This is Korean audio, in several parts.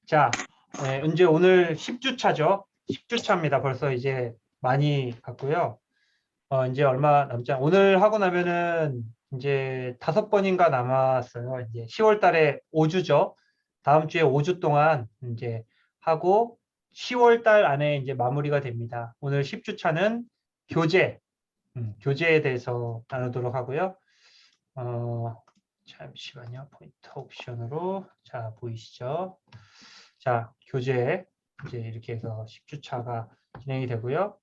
자, 이제 오늘 10주차죠. 10주차입니다. 벌써 이제 많이 갔고요. 이제 얼마 남지 오늘 하고 나면은 이제 5번인가 남았어요. 이제 10월 달에 5주죠. 다음 주에 5주 동안 이제 하고 10월 달 안에 이제 마무리가 됩니다. 오늘 10주차는 교재, 교재에 대해서 나누도록 하고요. 잠시만요. 포인터 옵션으로. 자, 보이시죠? 자, 교재. 이제 이렇게 해서 10주차가 진행이 되고요.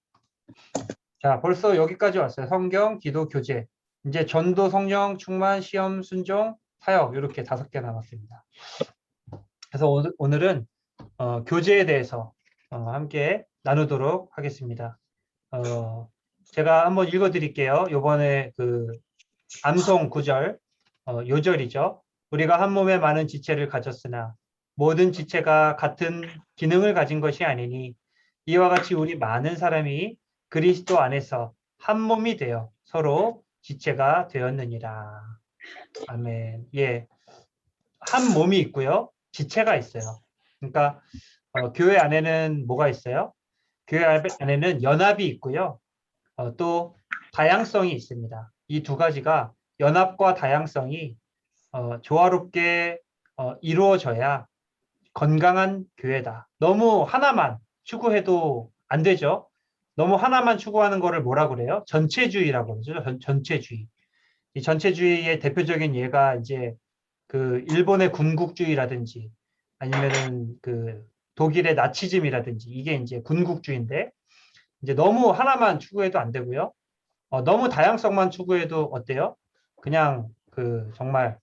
자, 벌써 여기까지 왔어요. 성경, 기도, 교재. 이제 전도, 성령, 충만, 시험, 순종, 사역 이렇게 5개 남았습니다. 그래서 오늘은 교재에 대해서 함께 나누도록 하겠습니다. 제가 한번 읽어드릴게요. 요번에 그 암송 9절, 요절이죠. 우리가 한 몸에 많은 지체를 가졌으나 모든 지체가 같은 기능을 가진 것이 아니니 이와 같이 우리 많은 사람이 그리스도 안에서 한 몸이 되어 서로 지체가 되었느니라. 아멘. 예, 한 몸이 있고요. 지체가 있어요. 그러니까 교회 안에는 뭐가 있어요? 교회 안에는 연합이 있고요. 또 다양성이 있습니다. 이 두 가지가 연합과 다양성이 조화롭게 이루어져야 건강한 교회다. 너무 하나만 추구해도 안 되죠. 너무 하나만 추구하는 거를 뭐라 그래요? 전체주의라고 그러죠. 전체주의. 이 전체주의의 대표적인 예가 이제 그 일본의 군국주의라든지 아니면은 그 독일의 나치즘이라든지 이게 이제 군국주의인데 이제 너무 하나만 추구해도 안 되고요. 너무 다양성만 추구해도 어때요? 그냥 그 정말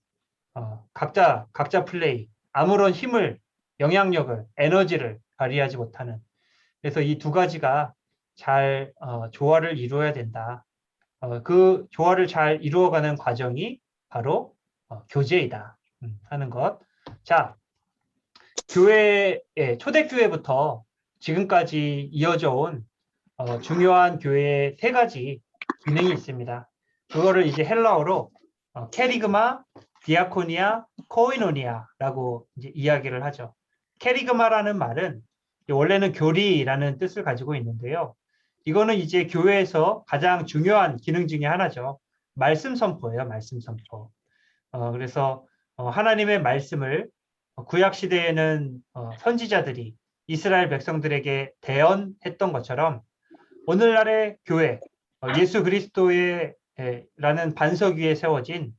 각자 플레이 아무런 힘을 영향력을 에너지를 발휘하지 못하는 그래서 이 두 가지가 잘 조화를 이루어야 된다. 그 조화를 잘 이루어가는 과정이 바로 교제이다 하는 것. 자, 교회의 초대교회부터 지금까지 이어져 온 중요한 교회의 3가지 기능이 있습니다. 그거를 이제 헬라어로 캐리그마, 디아코니아, 코이노니아라고 이제 이야기를 하죠. 캐리그마라는 말은 원래는 교리라는 뜻을 가지고 있는데요. 이거는 이제 교회에서 가장 중요한 기능 중에 하나죠. 말씀 선포예요. 말씀 선포. 그래서 하나님의 말씀을 구약 시대에는 선지자들이 이스라엘 백성들에게 대언했던 것처럼 오늘날의 교회, 예수 그리스도의 라는 반석 위에 세워진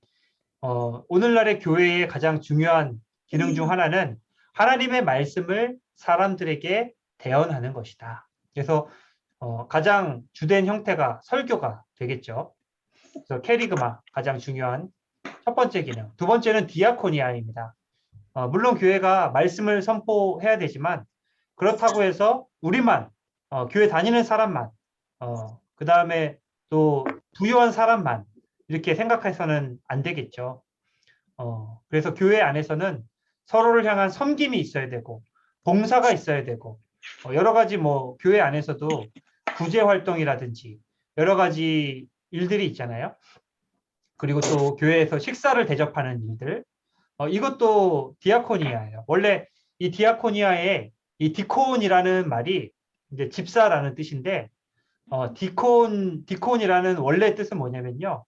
오늘날의 교회의 가장 중요한 기능 중 하나는 하나님의 말씀을 사람들에게 대언하는 것이다. 그래서 가장 주된 형태가 설교가 되겠죠. 그래서 캐리그마 가장 중요한 첫 번째 기능. 두 번째는 디아코니아입니다. 물론 교회가 말씀을 선포해야 되지만 그렇다고 해서 우리만 교회 다니는 사람만 그 다음에 또 부유한 사람만 이렇게 생각해서는 안 되겠죠. 그래서 교회 안에서는 서로를 향한 섬김이 있어야 되고 봉사가 있어야 되고 여러 가지 뭐 교회 안에서도 구제 활동이라든지 여러 가지 일들이 있잖아요. 그리고 또 교회에서 식사를 대접하는 일들 이것도 디아코니아예요. 원래 이 디아코니아에 이 디콘이라는 말이 이제 집사라는 뜻인데 디콘이라는 원래 뜻은 뭐냐면요.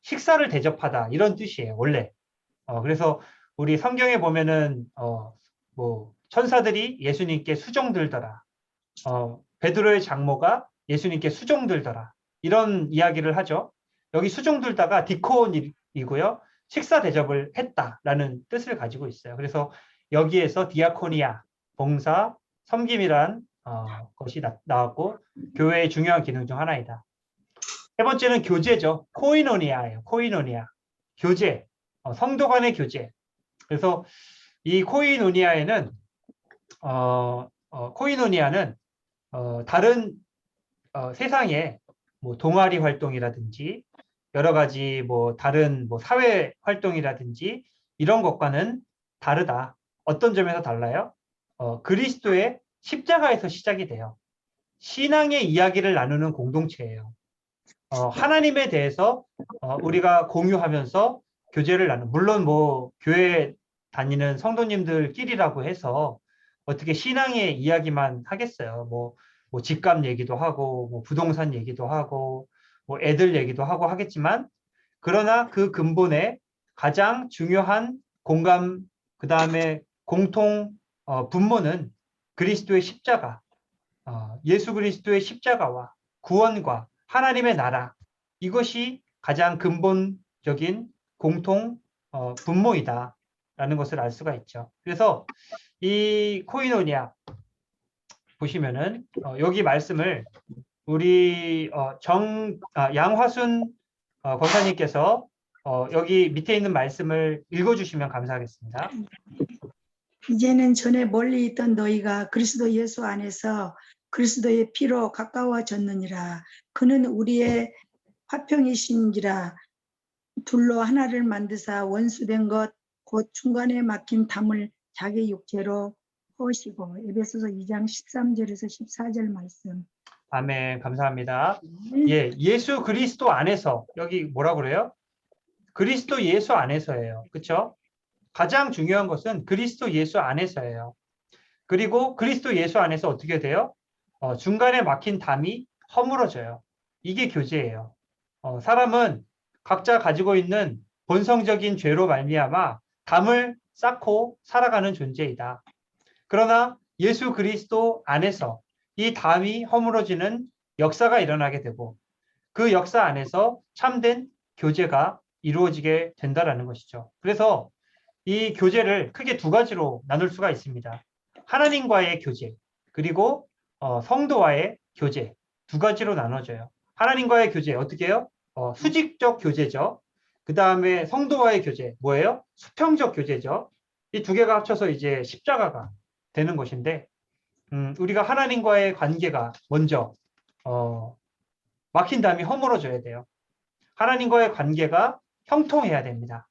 식사를 대접하다 이런 뜻이에요. 원래. 그래서 우리 성경에 보면은 뭐 천사들이 예수님께 수종 들더라. 베드로의 장모가 예수님께 수종 들더라. 이런 이야기를 하죠. 여기 수종 들다가 디콘이고요. 식사 대접을 했다라는 뜻을 가지고 있어요. 그래서 여기에서 디아코니아, 봉사, 섬김이란 것이 나왔고 교회의 중요한 기능 중 하나이다. 세 번째는 교제죠. 코이노니아예요. 코이노니아. 교제. 성도 간의 교제. 그래서 이 코이노니아에는 코이노니아는 다른 세상에 뭐 동아리 활동이라든지 여러 가지 뭐 다른 뭐 사회 활동이라든지 이런 것과는 다르다. 어떤 점에서 달라요? 그리스도의 십자가에서 시작이 돼요. 신앙의 이야기를 나누는 공동체예요. 하나님에 대해서 우리가 공유하면서 교제를 나누는 물론 뭐 교회 다니는 성도님들끼리라고 해서 어떻게 신앙의 이야기만 하겠어요. 뭐 집값 얘기도 하고, 뭐 부동산 얘기도 하고, 뭐 애들 얘기도 하고 하겠지만, 그러나 그 근본에 가장 중요한 공감, 그 다음에 공통 분모는 그리스도의 십자가, 예수 그리스도의 십자가와 구원과 하나님의 나라, 이것이 가장 근본적인 공통 분모이다라는 것을 알 수가 있죠. 그래서 이 코이노니아 보시면은 여기 말씀을 우리 양화순 권사님께서 여기 밑에 있는 말씀을 읽어주시면 감사하겠습니다. 이제는 전에 멀리 있던 너희가 그리스도 예수 안에서 그리스도의 피로 가까워졌느니라. 그는 우리의 화평이신지라. 둘로 하나를 만드사 원수된 것 곧 중간에 막힌 담을 자기 육체로 허시고. 에베소서 2장 13절에서 14절 말씀. 아멘. 감사합니다. 예, 예수 그리스도 안에서, 여기 뭐라 그래요? 그리스도 예수 안에서예요. 그렇죠? 가장 중요한 것은 그리스도 예수 안에서예요. 그리고 그리스도 예수 안에서 어떻게 돼요? 중간에 막힌 담이 허물어져요. 이게 교제예요. 사람은 각자 가지고 있는 본성적인 죄로 말미암아 담을 쌓고 살아가는 존재이다. 그러나 예수 그리스도 안에서 이 담이 허물어지는 역사가 일어나게 되고 그 역사 안에서 참된 교제가 이루어지게 된다라는 것이죠. 그래서 이 교제를 크게 두 가지로 나눌 수가 있습니다. 하나님과의 교제, 그리고 성도와의 교제, 두 가지로 나눠져요. 하나님과의 교제 어떻게 해요? 수직적 교제죠. 그 다음에 성도와의 교제, 뭐예요? 수평적 교제죠. 이 두 개가 합쳐서 이제 십자가가 되는 것인데, 우리가 하나님과의 관계가 먼저 막힌 담이 허물어져야 돼요. 하나님과의 관계가 형통해야 됩니다.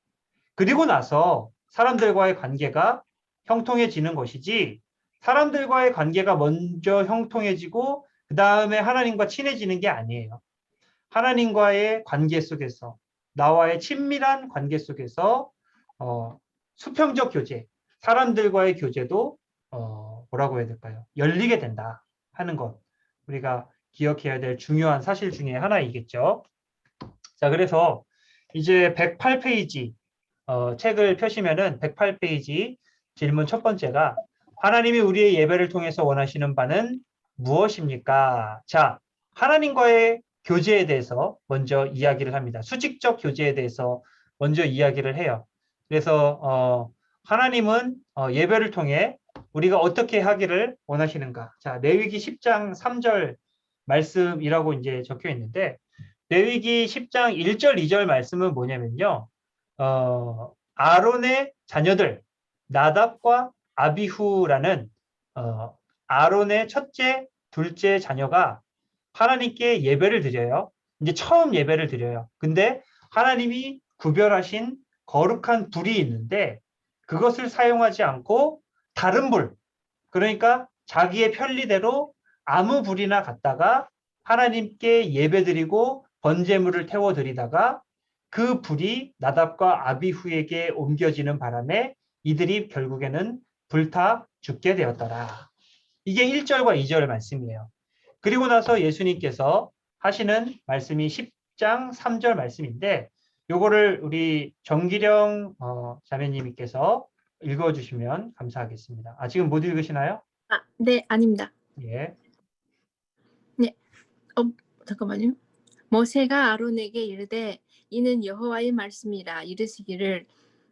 그리고 나서 사람들과의 관계가 형통해지는 것이지, 사람들과의 관계가 먼저 형통해지고 그 다음에 하나님과 친해지는 게 아니에요. 하나님과의 관계 속에서, 나와의 친밀한 관계 속에서 수평적 교제, 사람들과의 교제도 뭐라고 해야 될까요? 열리게 된다 하는 것, 우리가 기억해야 될 중요한 사실 중에 하나이겠죠. 자, 그래서 이제 108페이지 책을 펴시면은 108페이지 질문 첫 번째가, 하나님이 우리의 예배를 통해서 원하시는 바는 무엇입니까? 자, 하나님과의 교제에 대해서 먼저 이야기를 합니다. 수직적 교제에 대해서 먼저 이야기를 해요. 그래서 하나님은 예배를 통해 우리가 어떻게 하기를 원하시는가? 자, 레위기 10장 3절 말씀이라고 이제 적혀 있는데, 레위기 10장 1절 2절 말씀은 뭐냐면요. 아론의 자녀들 나답과 아비후라는 아론의 첫째, 둘째 자녀가 하나님께 예배를 드려요. 이제 처음 예배를 드려요. 근데 하나님이 구별하신 거룩한 불이 있는데 그것을 사용하지 않고 다른 불, 그러니까 자기의 편리대로 아무 불이나 갖다가 하나님께 예배드리고 번제물을 태워드리다가 그 불이 나답과 아비후에게 옮겨지는 바람에 이들이 결국에는 불타 죽게 되었더라. 이게 1절과 2절 말씀이에요. 그리고 나서 예수님께서 하시는 말씀이 10장 3절 말씀인데, 요거를 우리 정기령 자매님께서 읽어주시면 감사하겠습니다. 지금 못 읽으시나요? 네, 아닙니다. 예. 네, 잠깐만요. 모세가 아론에게 이르되 이는 여호와의 말씀이라. 이르시기를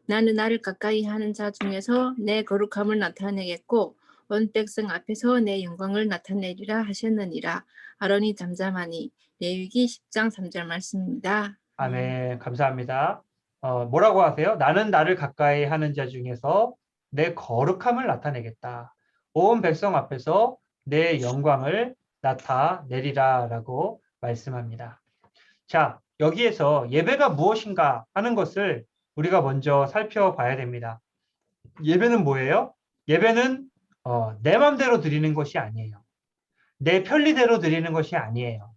나는 나를 가까이 하는 자 중에서 내 거룩함을 나타내겠고 온 백성 앞에서 내 영광을 나타내리라 하셨느니라. 아론이 잠잠하니. 레위기 10장 3절 말씀입니다. 아멘. 감사합니다. 뭐라고 하세요? 나는 나를 가까이 하는 자 중에서 내 거룩함을 나타내겠다. 온 백성 앞에서 내 영광을 나타내리라 라고 말씀합니다. 자, 여기에서 예배가 무엇인가 하는 것을 우리가 먼저 살펴봐야 됩니다. 예배는 뭐예요? 예배는 내 맘대로 드리는 것이 아니에요. 내 편리대로 드리는 것이 아니에요.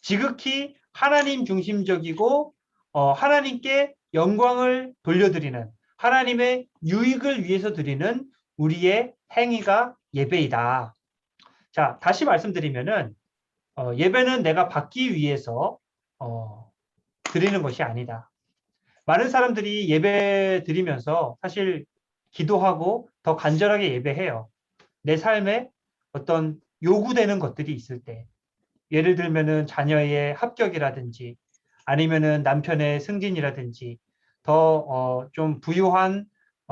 지극히 하나님 중심적이고 하나님께 영광을 돌려드리는, 하나님의 유익을 위해서 드리는 우리의 행위가 예배이다. 자, 다시 말씀드리면은 예배는 내가 받기 위해서 드리는 것이 아니다. 많은 사람들이 예배 드리면서 사실 기도하고 더 간절하게 예배해요. 내 삶에 어떤 요구되는 것들이 있을 때, 예를 들면은 자녀의 합격이라든지 아니면은 남편의 승진이라든지 더 좀 부유한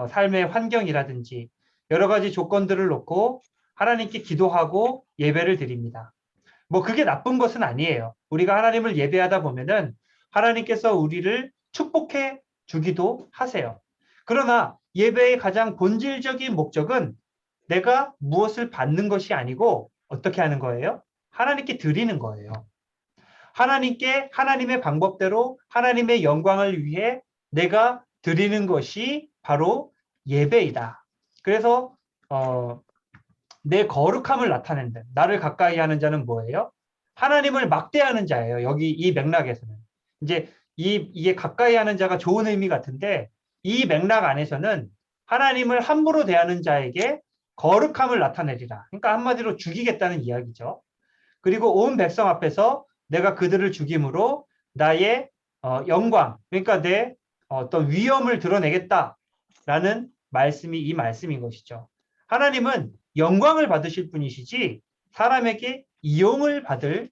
삶의 환경이라든지 여러 가지 조건들을 놓고 하나님께 기도하고 예배를 드립니다. 뭐 그게 나쁜 것은 아니에요. 우리가 하나님을 예배하다 보면은 하나님께서 우리를 축복해 주기도 하세요. 그러나 예배의 가장 본질적인 목적은 내가 무엇을 받는 것이 아니고 어떻게 하는 거예요? 하나님께 드리는 거예요. 하나님께 하나님의 방법대로 하나님의 영광을 위해 내가 드리는 것이 바로 예배이다. 그래서 내 거룩함을 나타낸다. 나를 가까이 하는 자는 뭐예요? 하나님을 막대하는 자예요. 여기 이 맥락에서는. 이제 이게 가까이 하는 자가 좋은 의미 같은데 이 맥락 안에서는 하나님을 함부로 대하는 자에게 거룩함을 나타내리라. 그러니까 한마디로 죽이겠다는 이야기죠. 그리고 온 백성 앞에서 내가 그들을 죽임으로 나의 영광, 그러니까 내 어떤 위엄을 드러내겠다라는 말씀이 이 말씀인 것이죠. 하나님은 영광을 받으실 분이시지 사람에게 이용을 받을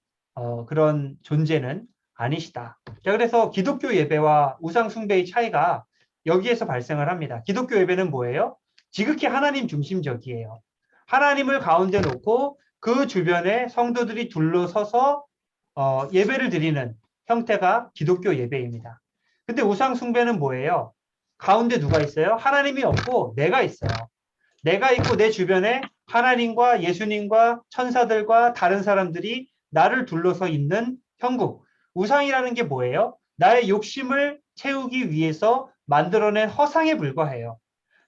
그런 존재는 아니시다. 자, 그래서 기독교 예배와 우상 숭배의 차이가 여기에서 발생을 합니다. 기독교 예배는 뭐예요? 지극히 하나님 중심적이에요. 하나님을 가운데 놓고 그 주변에 성도들이 둘러서서 예배를 드리는 형태가 기독교 예배입니다. 근데 우상 숭배는 뭐예요? 가운데 누가 있어요? 하나님이 없고 내가 있어요. 내가 있고 내 주변에 하나님과 예수님과 천사들과 다른 사람들이 나를 둘러서 있는 형국. 우상이라는 게 뭐예요? 나의 욕심을 채우기 위해서 만들어낸 허상에 불과해요.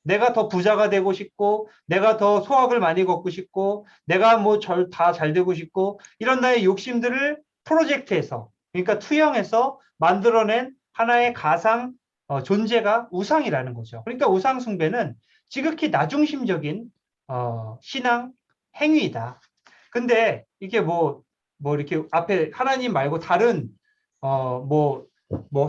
내가 더 부자가 되고 싶고, 내가 더 소학을 많이 걷고 싶고, 내가 뭐 다 잘 되고 싶고, 이런 나의 욕심들을 프로젝트해서, 그러니까 투영해서 만들어낸 하나의 가상 존재가 우상이라는 거죠. 그러니까 우상 숭배는 지극히 나중심적인 신앙 행위이다. 근데 이게 뭐 이렇게 앞에 하나님 말고 다른 뭐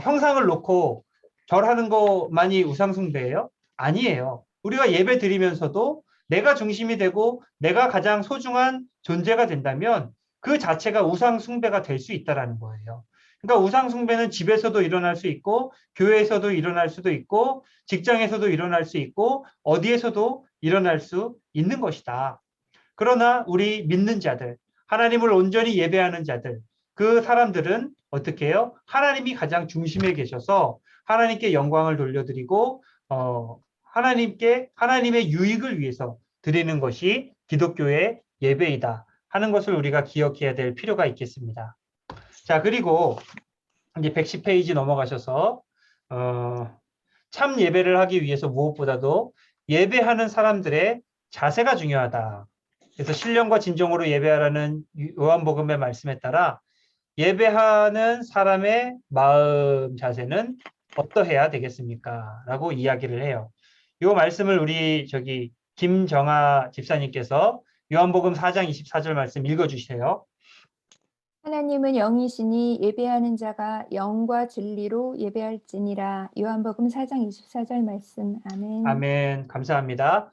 형상을 놓고 절하는 것만이 우상 숭배예요? 아니에요. 우리가 예배 드리면서도 내가 중심이 되고 내가 가장 소중한 존재가 된다면 그 자체가 우상 숭배가 될 수 있다라는 거예요. 그러니까 우상 숭배는 집에서도 일어날 수 있고 교회에서도 일어날 수도 있고 직장에서도 일어날 수 있고 어디에서도 일어날 수 있는 것이다. 그러나 우리 믿는 자들, 하나님을 온전히 예배하는 자들, 그 사람들은 어떻게 해요? 하나님이 가장 중심에 계셔서 하나님께 영광을 돌려드리고 하나님께 하나님의 유익을 위해서 드리는 것이 기독교의 예배이다 하는 것을 우리가 기억해야 될 필요가 있겠습니다. 자, 그리고 이제 110페이지 넘어가셔서 참 예배를 하기 위해서 무엇보다도 예배하는 사람들의 자세가 중요하다. 그래서 신령과 진정으로 예배하라는 요한복음의 말씀에 따라 예배하는 사람의 마음 자세는 어떠해야 되겠습니까? 라고 이야기를 해요. 이 말씀을 우리 김정아 집사님께서 요한복음 4장 24절 말씀 읽어주세요. 하나님은 영이시니 예배하는 자가 영과 진리로 예배할지니라. 요한복음 4장 24절 말씀. 아멘. 아멘. 감사합니다.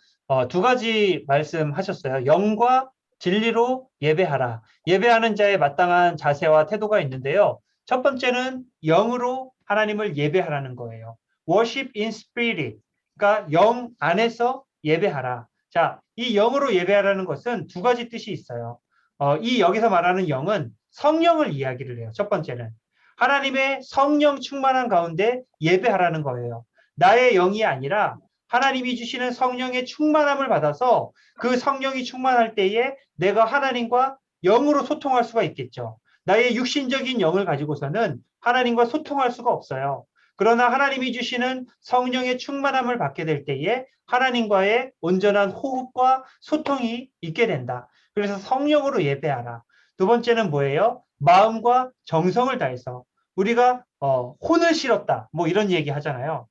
두 가지 말씀하셨어요. 영과 진리로 예배하라. 예배하는 자의 마땅한 자세와 태도가 있는데요. 첫 번째는 영으로 하나님을 예배하라는 거예요. Worship in spirit. 그러니까 영 안에서 예배하라. 자, 이 영으로 예배하라는 것은 두 가지 뜻이 있어요. 여기서 말하는 영은 성령을 이야기를 해요. 첫 번째는 하나님의 성령 충만한 가운데 예배하라는 거예요. 나의 영이 아니라 하나님이 주시는 성령의 충만함을 받아서 그 성령이 충만할 때에 내가 하나님과 영으로 소통할 수가 있겠죠. 나의 육신적인 영을 가지고서는 하나님과 소통할 수가 없어요. 그러나 하나님이 주시는 성령의 충만함을 받게 될 때에 하나님과의 온전한 호흡과 소통이 있게 된다. 그래서 성령으로 예배하라. 두 번째는 뭐예요? 마음과 정성을 다해서 우리가 혼을 실었다. 뭐 이런 얘기 하잖아요.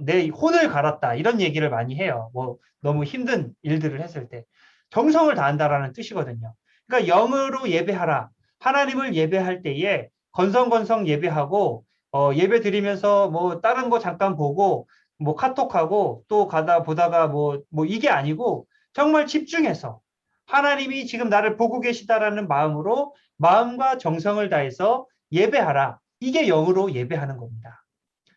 내 혼을 갈았다 이런 얘기를 많이 해요. 뭐 너무 힘든 일들을 했을 때 정성을 다한다라는 뜻이거든요. 그러니까 영으로 예배하라. 하나님을 예배할 때에 건성건성 예배하고 예배 드리면서 뭐 다른 거 잠깐 보고 뭐 카톡하고 또 가다 보다가 뭐 이게 아니고 정말 집중해서 하나님이 지금 나를 보고 계시다라는 마음으로 마음과 정성을 다해서 예배하라. 이게 영으로 예배하는 겁니다.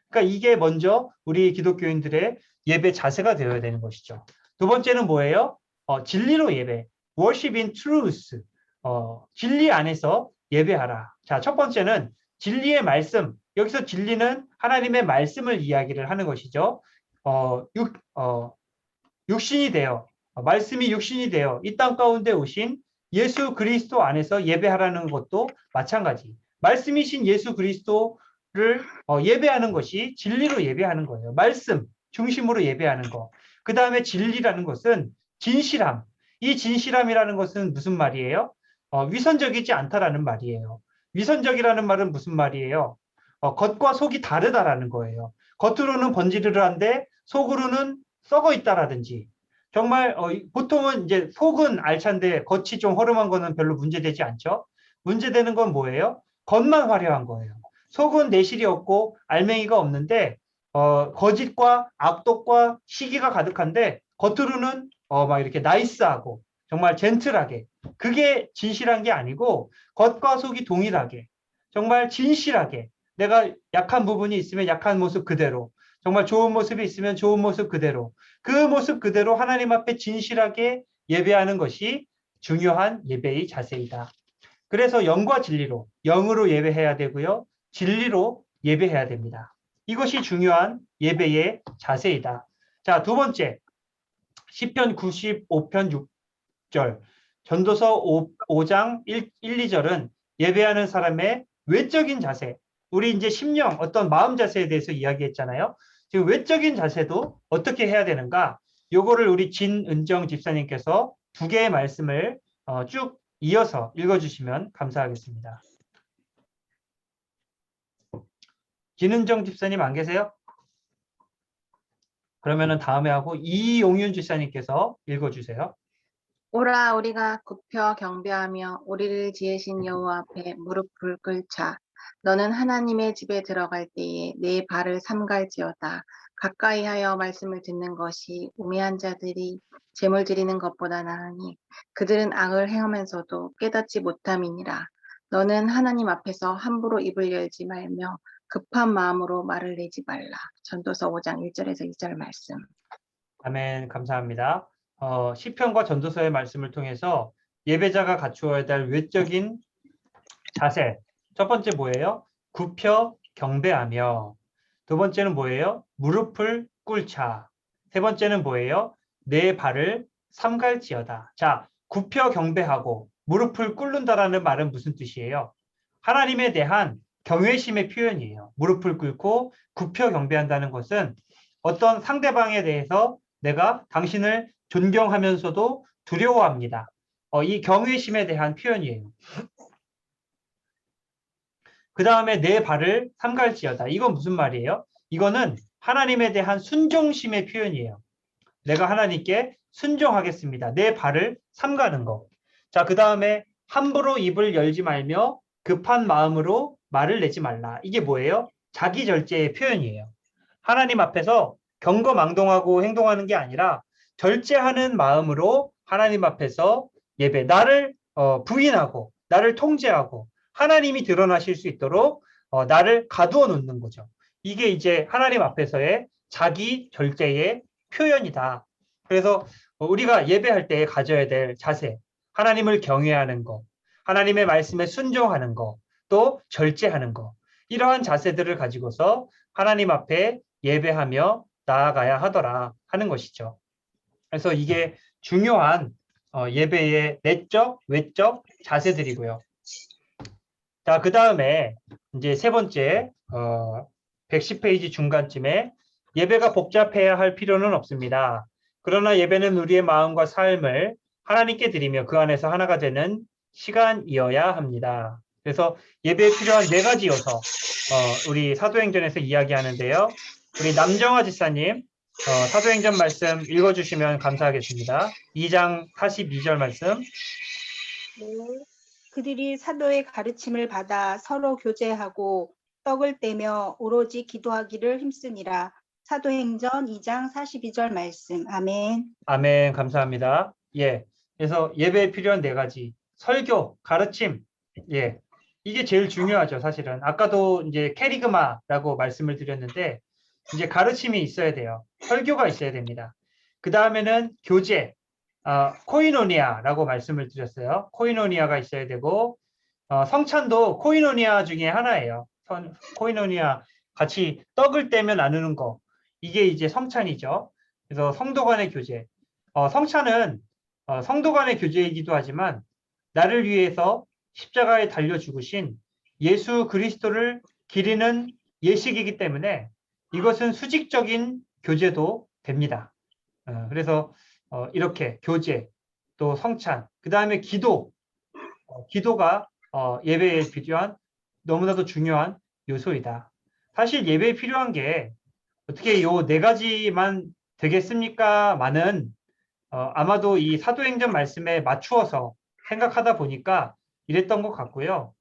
그러니까 이게 먼저 우리 기독교인들의 예배 자세가 되어야 되는 것이죠. 두 번째는 뭐예요? 진리로 예배. worship in truth. 진리 안에서 예배하라. 자, 첫 번째는 진리의 말씀. 여기서 진리는 하나님의 말씀을 이야기를 하는 것이죠. 육신이 되어 말씀이 육신이 되어 이 땅 가운데 오신 예수 그리스도 안에서 예배하라는 것도 마찬가지. 말씀이신 예수 그리스도를 예배하는 것이 진리로 예배하는 거예요. 말씀 중심으로 예배하는 거. 그 다음에 진리라는 것은 진실함. 이 진실함이라는 것은 무슨 말이에요? 위선적이지 않다라는 말이에요. 위선적이라는 말은 무슨 말이에요? 겉과 속이 다르다라는 거예요. 겉으로는 번지르르한데 속으로는 썩어 있다라든지. 정말 보통은 이제 속은 알찬데 겉이 좀 허름한 거는 별로 문제되지 않죠. 문제되는 건 뭐예요? 겉만 화려한 거예요. 속은 내실이 없고 알맹이가 없는데 거짓과 악독과 시기가 가득한데 겉으로는 막 이렇게 나이스하고 정말 젠틀하게 그게 진실한 게 아니고 겉과 속이 동일하게 정말 진실하게 내가 약한 부분이 있으면 약한 모습 그대로 정말 좋은 모습이 있으면 좋은 모습 그대로 그 모습 그대로 하나님 앞에 진실하게 예배하는 것이 중요한 예배의 자세이다. 그래서 영과 진리로 영으로 예배해야 되고요. 진리로 예배해야 됩니다. 이것이 중요한 예배의 자세이다. 자, 두 번째 시편 95편 6절 전도서 5장 1, 2절은 예배하는 사람의 외적인 자세 우리 이제 심령 어떤 마음 자세에 대해서 이야기했잖아요. 지금 외적인 자세도 어떻게 해야 되는가? 요거를 우리 진은정 집사님께서 두 개의 말씀을 쭉 이어서 읽어주시면 감사하겠습니다. 진은정 집사님 안 계세요? 그러면은 다음에 하고 이용윤 집사님께서 읽어주세요. 오라 우리가 굽혀 경배하며 우리를 지으신 여호와 앞에 무릎을 꿇자. 너는 하나님의 집에 들어갈 때에 내 발을 삼갈지어다. 가까이하여 말씀을 듣는 것이 우매한 자들이 제물 드리는 것보다 나으니 그들은 악을 행하면서도 깨닫지 못함이니라. 너는 하나님 앞에서 함부로 입을 열지 말며 급한 마음으로 말을 내지 말라. 전도서 5장 1절에서 2절 말씀. 아멘. 감사합니다. 시편과 전도서의 말씀을 통해서 예배자가 갖추어야 될 외적인 자세. 첫 번째 뭐예요? 굽혀 경배하며. 두 번째는 뭐예요? 무릎을 꿇자. 세 번째는 뭐예요? 내 발을 삼갈지어다. 자, 굽혀 경배하고 무릎을 꿇는다라는 말은 무슨 뜻이에요? 하나님에 대한 경외심의 표현이에요. 무릎을 꿇고 굽혀 경배한다는 것은 어떤 상대방에 대해서 내가 당신을 존경하면서도 두려워합니다. 이 경외심에 대한 표현이에요. 그 다음에 내 발을 삼갈지어다. 이건 무슨 말이에요? 이거는 하나님에 대한 순종심의 표현이에요. 내가 하나님께 순종하겠습니다. 내 발을 삼가는 거. 자, 그 다음에 함부로 입을 열지 말며 급한 마음으로 말을 내지 말라. 이게 뭐예요? 자기 절제의 표현이에요. 하나님 앞에서 경거망동하고 행동하는 게 아니라 절제하는 마음으로 하나님 앞에서 예배, 나를 부인하고 나를 통제하고 하나님이 드러나실 수 있도록 나를 가두어 놓는 거죠. 이게 이제 하나님 앞에서의 자기 절제의 표현이다. 그래서 우리가 예배할 때 가져야 될 자세, 하나님을 경외하는 것, 하나님의 말씀에 순종하는 것, 또 절제하는 것, 이러한 자세들을 가지고서 하나님 앞에 예배하며 나아가야 하더라 하는 것이죠. 그래서 이게 중요한 예배의 내적, 외적 자세들이고요. 자, 그 다음에 이제 세 번째 110페이지 중간쯤에 예배가 복잡해야 할 필요는 없습니다. 그러나 예배는 우리의 마음과 삶을 하나님께 드리며 그 안에서 하나가 되는 시간이어야 합니다. 그래서 예배에 필요한 네 가지 요소 우리 사도행전에서 이야기하는데요. 우리 남정화 지사님 사도행전 말씀 읽어주시면 감사하겠습니다. 2장 42절 말씀. 네. 그들이 사도의 가르침을 받아 서로 교제하고 떡을 떼며 오로지 기도하기를 힘쓰니라. 사도행전 2장 42절 말씀. 아멘. 아멘. 감사합니다. 예. 그래서 예배에 필요한 4가지. 설교, 가르침. 예. 이게 제일 중요하죠, 사실은. 아까도 이제 캐리그마라고 말씀을 드렸는데, 이제 가르침이 있어야 돼요. 설교가 있어야 됩니다. 그 다음에는 교제, 코이노니아라고 말씀을 드렸어요. 코이노니아가 있어야 되고, 성찬도 코이노니아 중에 하나예요. 코이노니아 같이 떡을 떼며 나누는 거. 이게 이제 성찬이죠. 그래서 성도 간의 교제. 성찬은 성도 간의 교제이기도 하지만 나를 위해서 십자가에 달려 죽으신 예수 그리스도를 기리는 예식이기 때문에 이것은 수직적인 교제도 됩니다. 그래서 이렇게 교제, 또 성찬, 그 다음에 기도, 기도가 예배에 필요한 너무나도 중요한 요소이다. 사실 예배에 필요한 게 어떻게 요 4가지만 되겠습니까? 많은 아마도 이 사도행전 말씀에 맞추어서 생각하다 보니까 이랬던 것 같고요.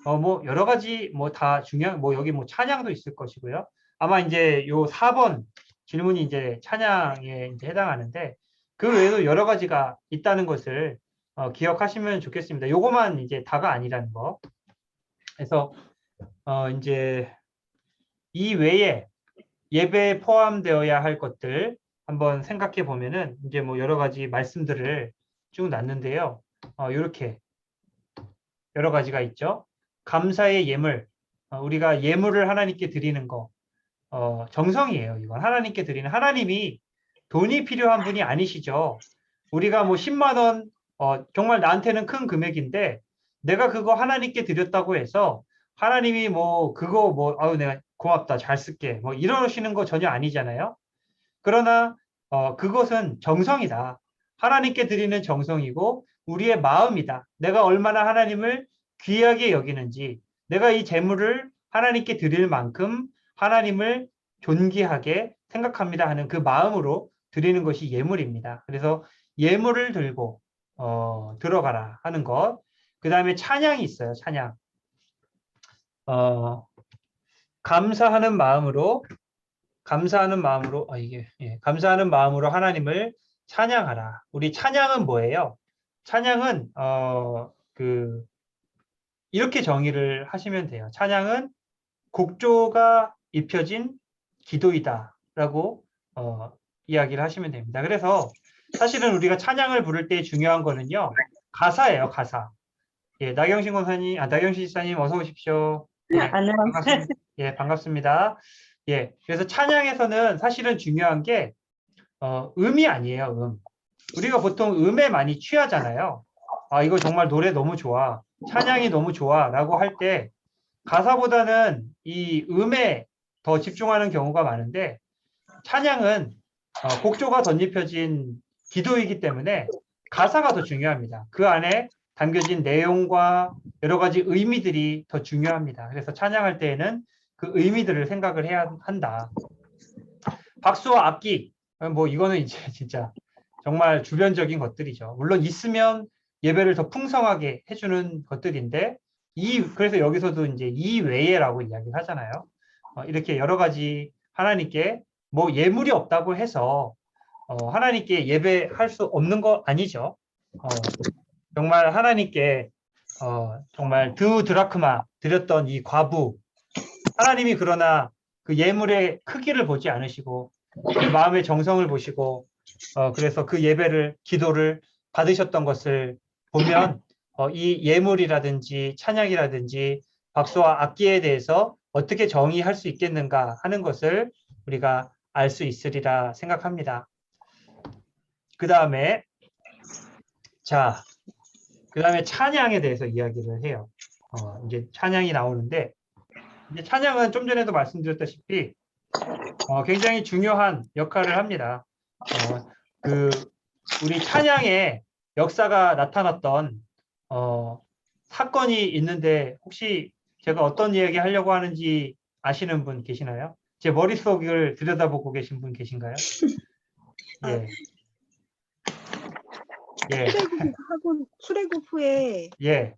뭐 여러 가지 뭐 다 중요한 뭐 여기 뭐 찬양도 있을 것이고요. 아마 이제 요 4번 질문이 이제 찬양에 이제 해당하는데 그 외에도 여러 가지가 있다는 것을 기억하시면 좋겠습니다. 요거만 이제 다가 아니라는 거. 그래서 이제 이 외에 예배에 포함되어야 할 것들 한번 생각해 보면은 이제 뭐 여러 가지 말씀들을 쭉 놨는데요. 이렇게 여러 가지가 있죠. 감사의 예물, 우리가 예물을 하나님께 드리는 거, 정성이에요. 이건 하나님께 드리는, 하나님이 돈이 필요한 분이 아니시죠. 우리가 뭐 10만 원, 정말 나한테는 큰 금액인데 내가 그거 하나님께 드렸다고 해서 하나님이 뭐 그거 뭐 아유 내가 고맙다 잘 쓸게 뭐 이러시는 거 전혀 아니잖아요. 그러나 그것은 정성이다. 하나님께 드리는 정성이고 우리의 마음이다. 내가 얼마나 하나님을 귀하게 여기는지, 내가 이 재물을 하나님께 드릴 만큼 하나님을 존귀하게 생각합니다 하는 그 마음으로 드리는 것이 예물입니다. 그래서 예물을 들고 들어가라 하는 것. 그 다음에 찬양이 있어요. 찬양. 감사하는 마음으로 감사하는 마음으로 하나님을 찬양하라. 우리 찬양은 뭐예요? 찬양은 이렇게 정의를 하시면 돼요. 찬양은 곡조가 입혀진 기도이다라고 이야기를 하시면 됩니다. 그래서 사실은 우리가 찬양을 부를 때 중요한 거는요. 가사예요, 가사. 예, 나경신 지사님 어서 오십시오. 안녕하세요. 반갑습니다. 예, 그래서 찬양에서는 사실은 중요한 게 음이 아니에요, 우리가 보통 음에 많이 취하잖아요. 이거 정말 노래 너무 좋아. 찬양이 너무 좋아. 라고 할 때 가사보다는 이 음에 더 집중하는 경우가 많은데 찬양은 곡조가 덧입혀진 기도이기 때문에 가사가 더 중요합니다. 그 안에 담겨진 내용과 여러 가지 의미들이 더 중요합니다. 그래서 찬양할 때에는 그 의미들을 생각을 해야 한다. 박수와 악기, 뭐 이거는 이제 진짜 정말 주변적인 것들이죠. 물론 있으면 예배를 더 풍성하게 해주는 것들인데 그래서 여기서도 이제 이 외에라고 이야기를 하잖아요. 이렇게 여러 가지 하나님께 뭐 예물이 없다고 해서 하나님께 예배할 수 없는 거 아니죠. 정말 하나님께 정말 드라크마 드렸던 이 과부 하나님이 그러나 그 예물의 크기를 보지 않으시고 그 마음의 정성을 보시고 그래서 그 예배를 기도를 받으셨던 것을 보면 이 예물이라든지 찬양이라든지 박수와 악기에 대해서 어떻게 정의할 수 있겠는가 하는 것을 우리가 알 수 있으리라 생각합니다. 그 다음에 찬양에 대해서 이야기를 해요. 이제 찬양이 나오는데 이제 찬양은 좀 전에도 말씀드렸다시피 굉장히 중요한 역할을 합니다. 우리 찬양의 역사가 나타났던 사건이 있는데 혹시 제가 어떤 이야기 하려고 하는지 아시는 분 계시나요? 제 머릿속을 들여다보고 계신 분 계신가요? 예. 예. 수레굽 후에 예.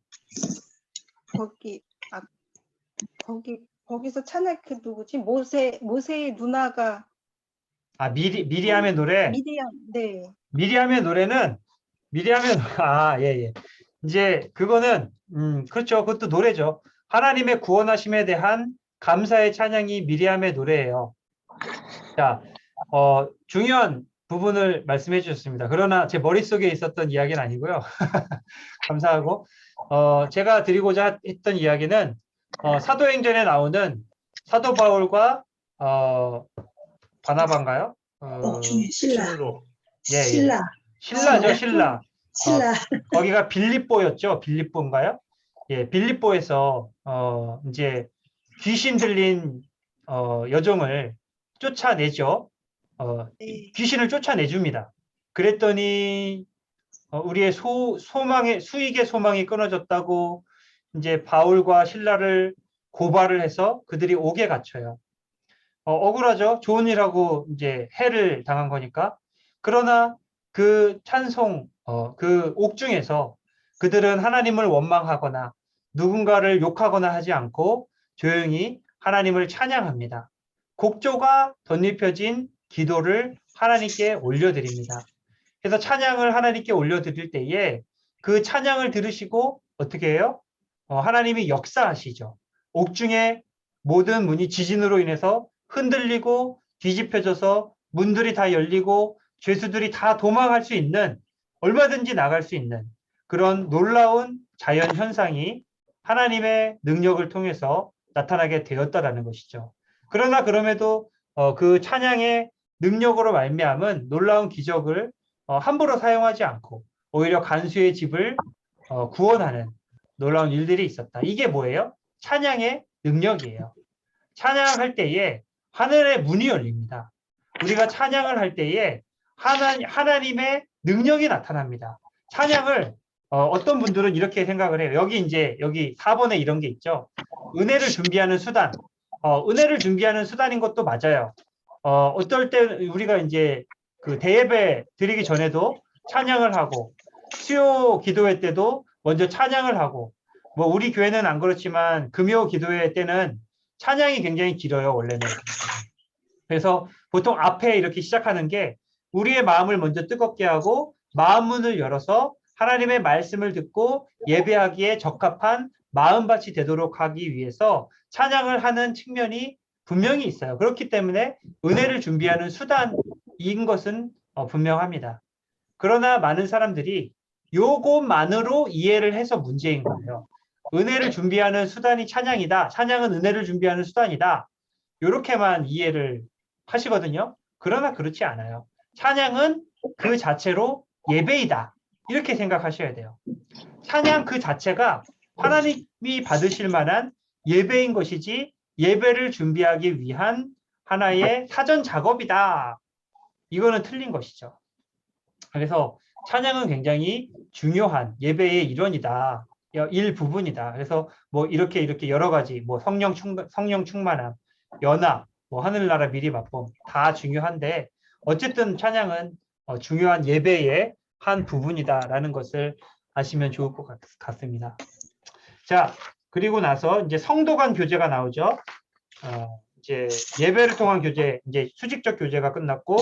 거기서 찬양 그 누구지? 모세의 누나가 미리암의 노래. 네. 미리암의 노래는 예, 예. 이제 그거는 그렇죠. 그것도 노래죠. 하나님의 구원하심에 대한 감사의 찬양이 미리암의 노래예요. 자, 중요한 부분을 말씀해 주셨습니다. 그러나 제 머릿속에 있었던 이야기는 아니고요. 감사하고 제가 드리고자 했던 이야기는 사도행전에 나오는 사도 바울과 바나바인가요? 신라. 예, 예. 신라. 신라죠, 신라. 신라. 거기가 빌립보였죠, 빌립보인가요? 예, 빌립보에서 이제 귀신 들린 여종을 쫓아내죠. 네. 귀신을 쫓아내줍니다. 그랬더니 우리의 수익의 소망이 끊어졌다고 이제 바울과 신라를 고발을 해서 그들이 옥에 갇혀요. 억울하죠. 좋은 일하고 이제 해를 당한 거니까. 그러나 그 찬송, 그 옥중에서 그들은 하나님을 원망하거나 누군가를 욕하거나 하지 않고 조용히 하나님을 찬양합니다. 곡조가 덧입혀진 기도를 하나님께 올려드립니다. 그래서 찬양을 하나님께 올려드릴 때에 그 찬양을 들으시고 어떻게 해요? 하나님이 역사하시죠. 옥중에 모든 문이 지진으로 인해서 흔들리고 뒤집혀져서 문들이 다 열리고 죄수들이 다 도망할 수 있는, 얼마든지 나갈 수 있는 그런 놀라운 자연 현상이 하나님의 능력을 통해서 나타나게 되었다라는 것이죠. 그러나 그럼에도 그 찬양의 능력으로 말미암은 놀라운 기적을 함부로 사용하지 않고 오히려 간수의 집을 구원하는 놀라운 일들이 있었다. 이게 뭐예요? 찬양의 능력이에요. 찬양할 때에 하늘의 문이 열립니다. 우리가 찬양을 할 때에 하나님의 능력이 나타납니다. 찬양을 어떤 분들은 이렇게 생각을 해요. 여기 4번에 이런 게 있죠. 은혜를 준비하는 수단. 은혜를 준비하는 수단인 것도 맞아요. 어떨 때 우리가 이제 그 대예배 드리기 전에도 찬양을 하고 수요 기도회 때도 먼저 찬양을 하고 뭐 우리 교회는 안 그렇지만 금요 기도회 때는 찬양이 굉장히 길어요, 원래는. 그래서 보통 앞에 이렇게 시작하는 게 우리의 마음을 먼저 뜨겁게 하고 마음 문을 열어서 하나님의 말씀을 듣고 예배하기에 적합한 마음밭이 되도록 하기 위해서 찬양을 하는 측면이 분명히 있어요. 그렇기 때문에 은혜를 준비하는 수단인 것은 분명합니다. 그러나 많은 사람들이 요것만으로 이해를 해서 문제인 거예요. 은혜를 준비하는 수단이 찬양이다. 찬양은 은혜를 준비하는 수단이다. 이렇게만 이해를 하시거든요. 그러나 그렇지 않아요. 찬양은 그 자체로 예배이다. 이렇게 생각하셔야 돼요. 찬양 그 자체가 하나님이 받으실 만한 예배인 것이지 예배를 준비하기 위한 하나의 사전 작업이다. 이거는 틀린 것이죠. 그래서 찬양은 굉장히 중요한 예배의 일원이다. 일부분이다. 그래서 뭐 이렇게 여러 가지 뭐 성령 충만함, 연합, 뭐 하늘나라 미리 맛봄 다 중요한데 어쨌든 찬양은 중요한 예배의 한 부분이다라는 것을 아시면 좋을 것 같습니다. 자, 그리고 나서 이제 성도 간 교제가 나오죠. 이제 예배를 통한 교제, 이제 수직적 교제가 끝났고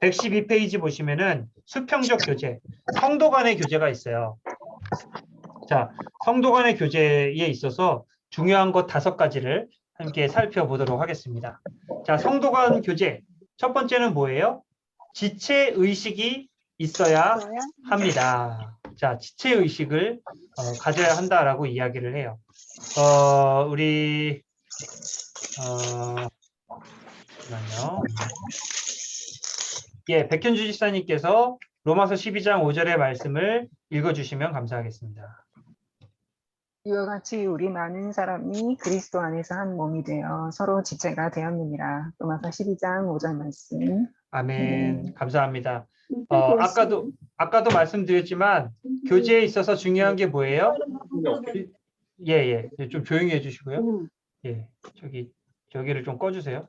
112페이지 보시면은 수평적 교제, 성도 간의 교제가 있어요. 자, 성도 간의 교제에 있어서 중요한 것 5가지를 함께 살펴보도록 하겠습니다. 자, 성도 간 교제. 첫 번째는 뭐예요? 지체 의식이 있어야 합니다. 자, 지체 의식을 가져야 한다라고 이야기를 해요. 잠깐만요. 예, 백현주 집사님께서 로마서 12장 5절의 말씀을 읽어주시면 감사하겠습니다. 이와 같이 우리 많은 사람이 그리스도 안에서 한 몸이 되어 서로 지체가 되었느니라. 로마서 12장 5절 말씀. 아멘. 감사합니다. 아까도 말씀드렸지만 교제에 있어서 중요한 게 뭐예요? 예, 좀 조용히 해주시고요. 예, 저기를 좀 꺼주세요.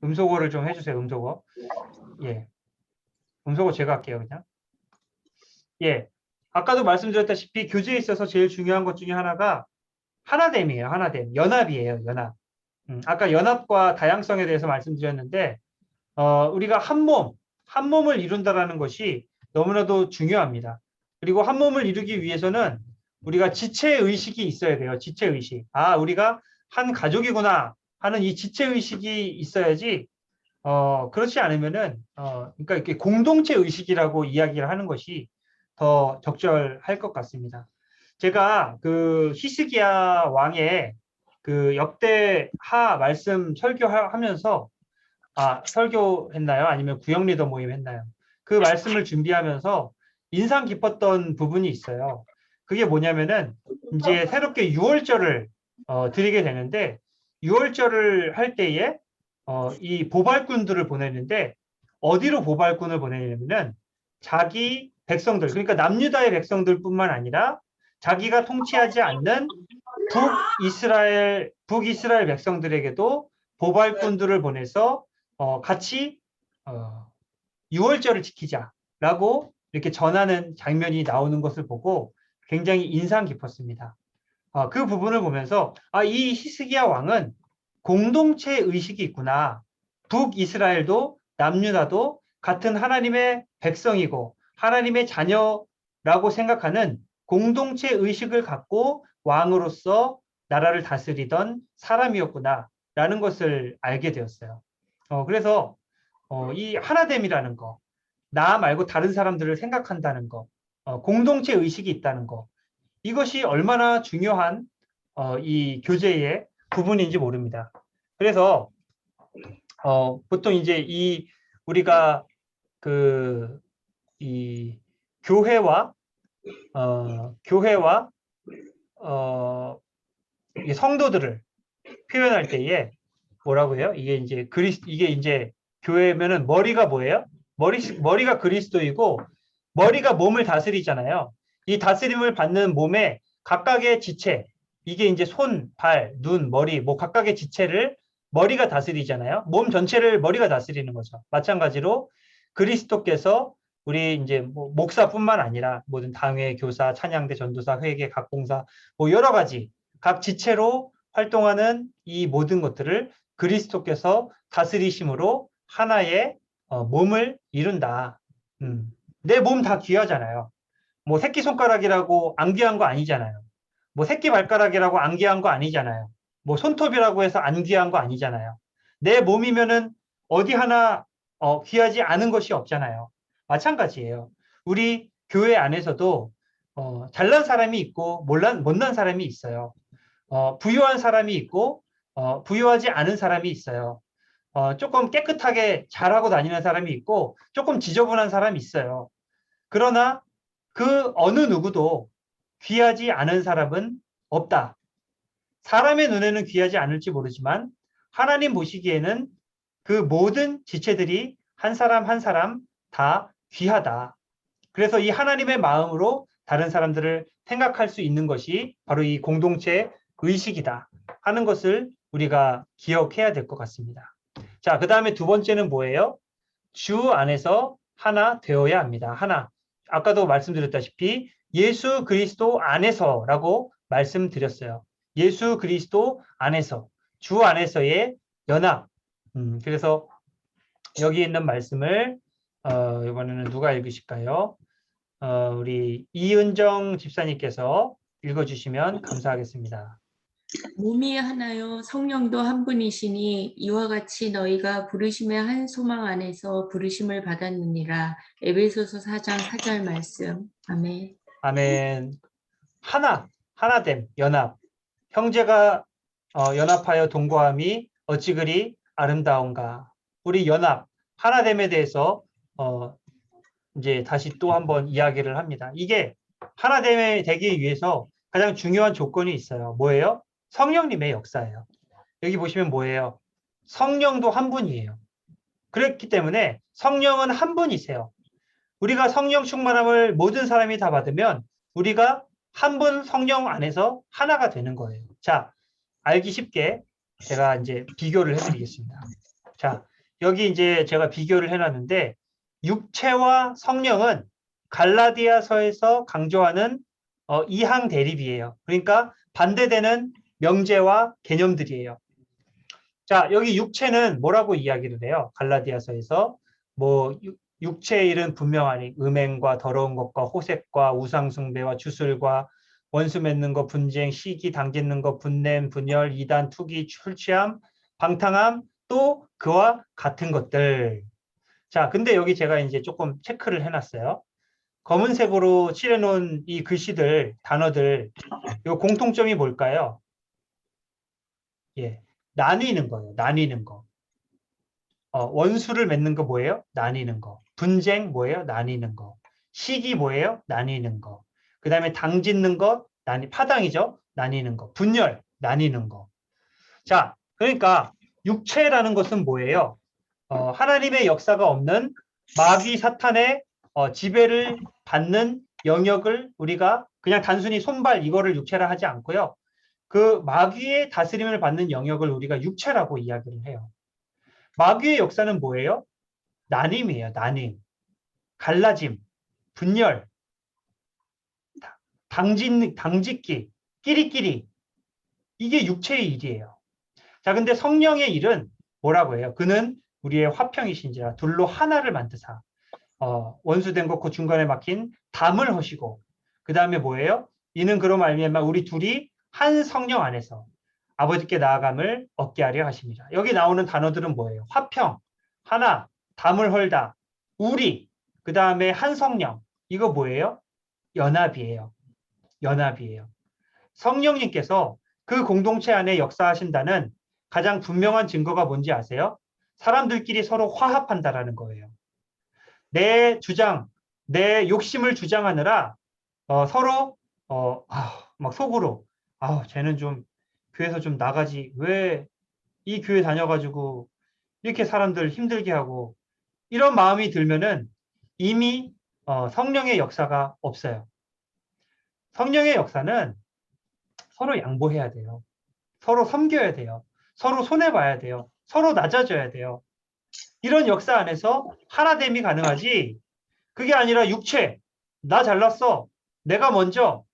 음소거를 좀 해주세요. 음소거. 예. 음소거 제가 할게요, 그냥. 예. 아까도 말씀드렸다시피 교제에 있어서 제일 중요한 것 중에 하나가 하나됨이에요. 하나됨. 연합이에요. 연합. 아까 연합과 다양성에 대해서 말씀드렸는데 우리가 한 몸을 이룬다라는 것이 너무나도 중요합니다. 그리고 한 몸을 이루기 위해서는 우리가 지체의식이 있어야 돼요. 지체의식. 아, 우리가 한 가족이구나 하는 이 지체의식이 있어야지 그렇지 않으면은 그러니까 이렇게 공동체 의식이라고 이야기를 하는 것이 더 적절할 것 같습니다. 제가 그 히스기야 왕의 그 역대하 말씀 설교하면서 설교했나요? 아니면 구역 리더 모임 했나요? 그 말씀을 준비하면서 인상 깊었던 부분이 있어요. 그게 뭐냐면은 이제 새롭게 유월절을 드리게 되는데 유월절을 할 때에 이 보발꾼들을 보내는데 어디로 보발꾼을 보내냐면은 자기 백성들, 그러니까 남유다의 백성들뿐만 아니라 자기가 통치하지 않는 북이스라엘 백성들에게도 보발꾼들을 보내서 같이 유월절을 지키자라고 이렇게 전하는 장면이 나오는 것을 보고 굉장히 인상 깊었습니다. 그 부분을 보면서 이 히스기야 왕은 공동체 의식이 있구나. 북이스라엘도 남유다도 같은 하나님의 백성이고 하나님의 자녀라고 생각하는 공동체 의식을 갖고 왕으로서 나라를 다스리던 사람이었구나 라는 것을 알게 되었어요. 그래서 이 하나됨이라는 거, 나 말고 다른 사람들을 생각한다는 거, 공동체 의식이 있다는 거, 이것이 얼마나 중요한 이 교제의 부분인지 모릅니다. 그래서 보통 이제 우리가 이 교회와 이 성도들을 표현할 때에 뭐라고 해요? 이게 이제 교회면은 머리가 뭐예요? 머리가 그리스도이고 머리가 몸을 다스리잖아요. 이 다스림을 받는 몸의 각각의 지체, 이게 이제 손, 발, 눈, 머리, 뭐 각각의 지체를 머리가 다스리잖아요. 몸 전체를 머리가 다스리는 거죠. 마찬가지로 그리스도께서 우리 이제 뭐 목사뿐만 아니라 모든 당회, 교사, 찬양대, 전도사, 회계, 각봉사, 뭐 여러 가지 각 지체로 활동하는 이 모든 것들을 그리스도께서 다스리심으로 하나의 몸을 이룬다. 내 몸 다 귀하잖아요. 뭐 새끼손가락이라고 안 귀한 거 아니잖아요. 뭐 새끼발가락이라고 안 귀한 거 아니잖아요. 뭐 손톱이라고 해서 안 귀한 거 아니잖아요. 내 몸이면은 어디 하나 귀하지 않은 것이 없잖아요. 마찬가지예요. 우리 교회 안에서도 잘난 사람이 있고 못난 사람이 있어요. 부유한 사람이 있고 부유하지 않은 사람이 있어요. 조금 깨끗하게 잘하고 다니는 사람이 있고 조금 지저분한 사람이 있어요. 그러나 그 어느 누구도 귀하지 않은 사람은 없다. 사람의 눈에는 귀하지 않을지 모르지만 하나님 보시기에는 그 모든 지체들이 한 사람 한 사람 다 귀하다. 그래서 이 하나님의 마음으로 다른 사람들을 생각할 수 있는 것이 바로 이 공동체 의식이다 하는 것을 우리가 기억해야 될 것 같습니다. 자, 그 다음에 두 번째는 뭐예요? 주 안에서 하나 되어야 합니다. 하나. 아까도 말씀드렸다시피 예수 그리스도 안에서라고 말씀드렸어요. 예수 그리스도 안에서, 주 안에서의 연합. 그래서 여기 있는 말씀을 이번에는 누가 읽으실까요? 우리 이은정 집사님께서 읽어주시면 감사하겠습니다. 몸이 하나요 성령도 한 분이시니 이와 같이 너희가 부르심의 한 소망 안에서 부르심을 받았느니라. 에베소서 4장 4절 말씀. 아멘. 아멘. 하나됨, 연합. 형제가 연합하여 동거함이 어찌 그리 아름다운가. 우리 연합, 하나됨에 대해서 이제 다시 또 한번 이야기를 합니다. 이게 하나됨이 되기 위해서 가장 중요한 조건이 있어요. 뭐예요? 성령님의 역사예요. 여기 보시면 뭐예요? 성령도 한 분이에요. 그렇기 때문에 성령은 한 분이세요. 우리가 성령 충만함을 모든 사람이 다 받으면 우리가 한 분 성령 안에서 하나가 되는 거예요. 자, 알기 쉽게 제가 이제 비교를 해드리겠습니다. 자, 여기 이제 제가 비교를 해놨는데 육체와 성령은 갈라디아서에서 강조하는 이항 대립이에요. 그러니까 반대되는 명제와 개념들이에요. 자, 여기 육체는 뭐라고 이야기를 해요? 갈라디아서에서 뭐 육체의 일은 분명하니 음행과 더러운 것과 호색과 우상숭배와 주술과 원수 맺는 것, 분쟁, 시기, 당짓는 것, 분냄, 분열, 이단, 투기, 술취함, 방탕함, 또 그와 같은 것들. 자, 근데 여기 제가 이제 조금 체크를 해놨어요. 검은색으로 칠해놓은 이 글씨들, 단어들, 이 공통점이 뭘까요? 예, 나뉘는 거예요. 나뉘는 거. 원수를 맺는 거 뭐예요? 나뉘는 거. 분쟁 뭐예요? 나뉘는 거. 시기 뭐예요? 나뉘는 거. 그 다음에 당짓는 것, 파당이죠? 나뉘는 거. 분열, 나뉘는 거. 자, 그러니까 육체라는 것은 뭐예요? 하나님의 역사가 없는 마귀 사탄의 지배를 받는 영역을 우리가 그냥 단순히 손발 이거를 육체라 하지 않고요. 그 마귀의 다스림을 받는 영역을 우리가 육체라고 이야기를 해요. 마귀의 역사는 뭐예요? 나눔이에요. 나눔. 갈라짐, 분열, 당짓기, 끼리끼리. 이게 육체의 일이에요. 자, 근데 성령의 일은 뭐라고 해요? 그는 우리의 화평이신지라 둘로 하나를 만드사 원수된 것 그 중간에 막힌 담을 허시고 그 다음에 뭐예요? 이는 그로 말미암아 우리 둘이 한 성령 안에서 아버지께 나아감을 얻게 하려 하십니다. 여기 나오는 단어들은 뭐예요? 화평, 하나, 담을 헐다, 우리, 그 다음에 한 성령. 이거 뭐예요? 연합이에요. 연합이에요. 성령님께서 그 공동체 안에 역사하신다는 가장 분명한 증거가 뭔지 아세요? 사람들끼리 서로 화합한다라는 거예요. 내 주장, 내 욕심을 주장하느라 서로 막 속으로 쟤는 좀 교회에서 좀 나가지 왜 이 교회 다녀가지고 이렇게 사람들 힘들게 하고 이런 마음이 들면은 이미 성령의 역사가 없어요. 성령의 역사는 서로 양보해야 돼요. 서로 섬겨야 돼요. 서로 손해봐야 돼요. 서로 낮아져야 돼요. 이런 역사 안에서 하나됨이 가능하지 그게 아니라 육체, 나 잘났어, 내가 먼저,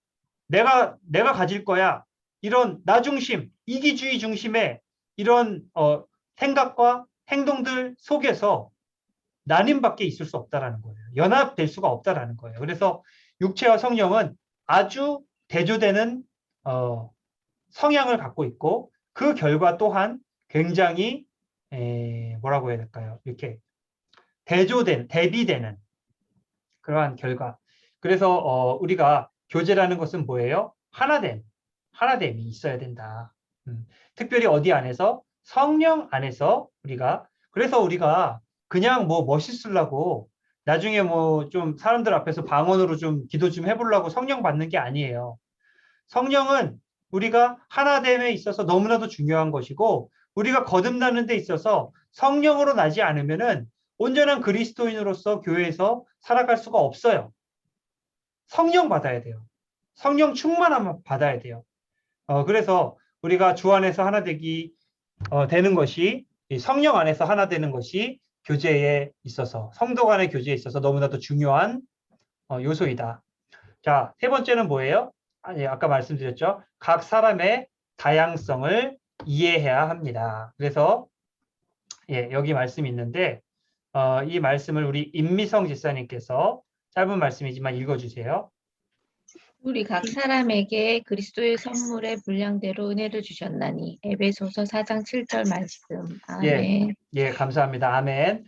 내가 가질 거야. 이런 나 중심, 이기주의 중심의 이런 생각과 행동들 속에서 나님밖에 있을 수 없다라는 거예요. 연합될 수가 없다라는 거예요. 그래서 육체와 성령은 아주 대조되는 성향을 갖고 있고 그 결과 또한 굉장히 뭐라고 해야 될까요? 이렇게 대비되는 그러한 결과. 그래서 우리가 교제라는 것은 뭐예요? 하나됨이 있어야 된다. 특별히 어디 안에서? 성령 안에서 그래서 우리가 그냥 뭐 멋있으려고 나중에 뭐 좀 사람들 앞에서 방언으로 좀 기도 좀 해보려고 성령 받는 게 아니에요. 성령은 우리가 하나됨에 있어서 너무나도 중요한 것이고 우리가 거듭나는 데 있어서 성령으로 나지 않으면은 온전한 그리스도인으로서 교회에서 살아갈 수가 없어요. 성령 받아야 돼요. 성령 충만함 받아야 돼요. 그래서 우리가 주 안에서 하나 되는 것이 성령 안에서 하나 되는 것이 교제에 있어서 성도 간의 교제에 있어서 너무나도 중요한 요소이다. 자, 세 번째는 뭐예요? 아까 말씀드렸죠. 각 사람의 다양성을 이해해야 합니다. 그래서 여기 말씀이 있는데 이 말씀을 우리 임미성 집사님께서 짧은 말씀이지만 읽어주세요. 우리 각 사람에게 그리스도의 선물의 분량대로 은혜를 주셨나니. 에베소서 4장 7절 말씀. 아멘. 예, 감사합니다. 아멘.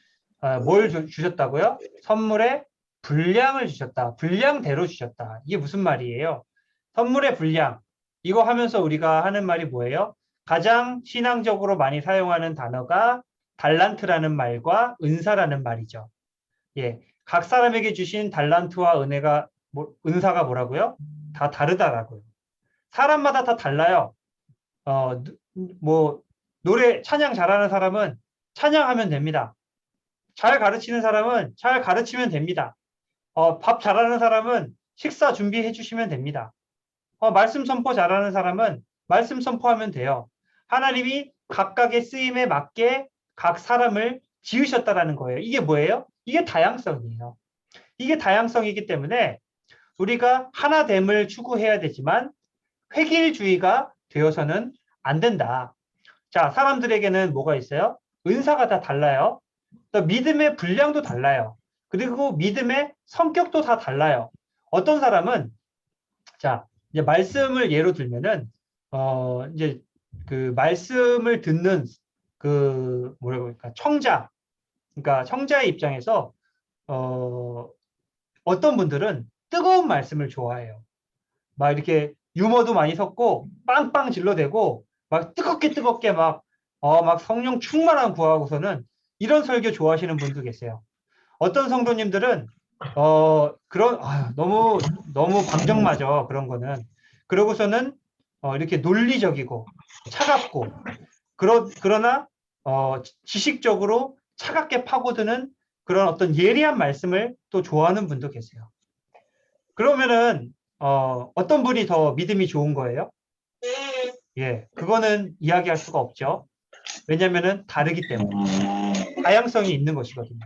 뭘 주셨다고요? 선물의 분량을 주셨다. 분량대로 주셨다. 이게 무슨 말이에요? 선물의 분량. 이거 하면서 우리가 하는 말이 뭐예요? 가장 신앙적으로 많이 사용하는 단어가 달란트라는 말과 은사라는 말이죠. 예, 각 사람에게 주신 달란트와 은사가 뭐라고요? 다 다르다라고요. 사람마다 다 달라요. 뭐 노래 찬양 잘하는 사람은 찬양하면 됩니다. 잘 가르치는 사람은 잘 가르치면 됩니다. 밥 잘하는 사람은 식사 준비해 주시면 됩니다. 말씀 선포 잘하는 사람은 말씀 선포하면 돼요. 하나님이 각각의 쓰임에 맞게 각 사람을 지으셨다라는 거예요. 이게 뭐예요? 이게 다양성이에요. 이게 다양성이기 때문에 우리가 하나됨을 추구해야 되지만 획일주의가 되어서는 안 된다. 자, 사람들에게는 뭐가 있어요? 은사가 다 달라요. 또 믿음의 분량도 달라요. 그리고 믿음의 성격도 다 달라요. 어떤 사람은 자, 이제 말씀을 예로 들면은 이제 그 말씀을 듣는 그 뭐라고 할까? 청자. 그러니까 청자의 입장에서 어떤 분들은 뜨거운 말씀을 좋아해요. 막 이렇게 유머도 많이 섞고 빵빵 질러대고 막 뜨겁게 막 성령 충만한 구하고서는 이런 설교 좋아하시는 분도 계세요. 어떤 성도님들은 그런 너무 방정맞아 그런 거는. 그러고서는 이렇게 논리적이고 차갑고 그러나 지식적으로 차갑게 파고드는 그런 어떤 예리한 말씀을 또 좋아하는 분도 계세요. 그러면은 어떤 분이 더 믿음이 좋은 거예요? 예, 그거는 이야기할 수가 없죠. 왜냐면은 다르기 때문에 다양성이 있는 것이거든요.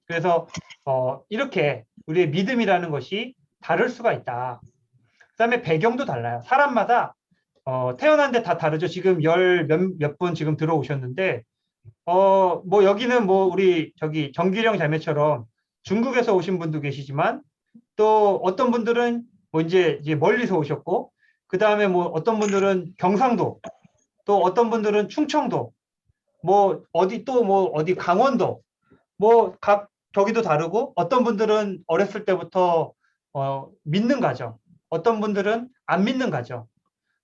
그래서 이렇게 우리의 믿음이라는 것이 다를 수가 있다. 그다음에 배경도 달라요. 사람마다 태어난 데 다 다르죠. 지금 몇 분 지금 들어오셨는데 뭐 여기는 뭐 우리 저기 정기령 자매처럼 중국에서 오신 분도 계시지만 또 어떤 분들은 뭐 이제 멀리서 오셨고 그다음에 뭐 어떤 분들은 경상도 또 어떤 분들은 충청도 뭐 어디 또 뭐 어디 강원도 뭐 각 저기도 다르고 어떤 분들은 어렸을 때부터 믿는 가정 어떤 분들은 안 믿는 가정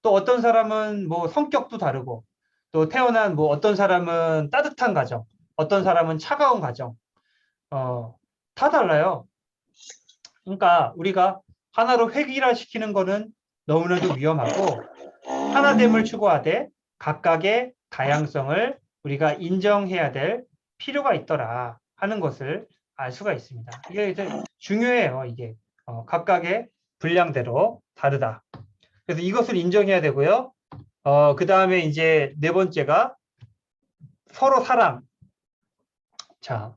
또 어떤 사람은 뭐 성격도 다르고 또 태어난 뭐 어떤 사람은 따뜻한 가정 어떤 사람은 차가운 가정 다 달라요. 그러니까 우리가 하나로 획일화시키는 거는 너무나도 위험하고 하나됨을 추구하되 각각의 다양성을 우리가 인정해야 될 필요가 있더라 하는 것을 알 수가 있습니다. 이게 이제 중요해요. 이게 각각의 분량대로 다르다. 그래서 이것을 인정해야 되고요. 그 다음에 이제 네 번째가 서로 사랑. 자,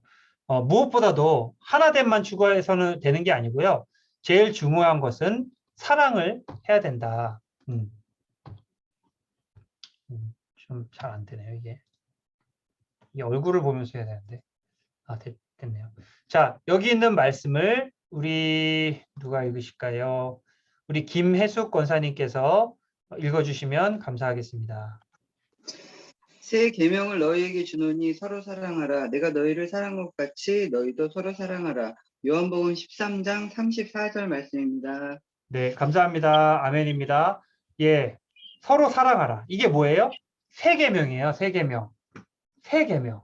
무엇보다도 하나됨만 추구해서는 되는 게 아니고요. 제일 중요한 것은 사랑을 해야 된다. 좀 잘 안 되네요, 이게. 이 얼굴을 보면서 해야 되는데. 됐네요. 자, 여기 있는 말씀을 우리 누가 읽으실까요? 우리 김혜숙 권사님께서 읽어주시면 감사하겠습니다. 새 계명을 너희에게 주노니 서로 사랑하라. 내가 너희를 사랑한 것 같이 너희도 서로 사랑하라. 요한복음 13장 34절 말씀입니다. 네, 감사합니다. 아멘입니다. 예, 서로 사랑하라. 이게 뭐예요? 새 계명이에요. 새 계명. 새 계명.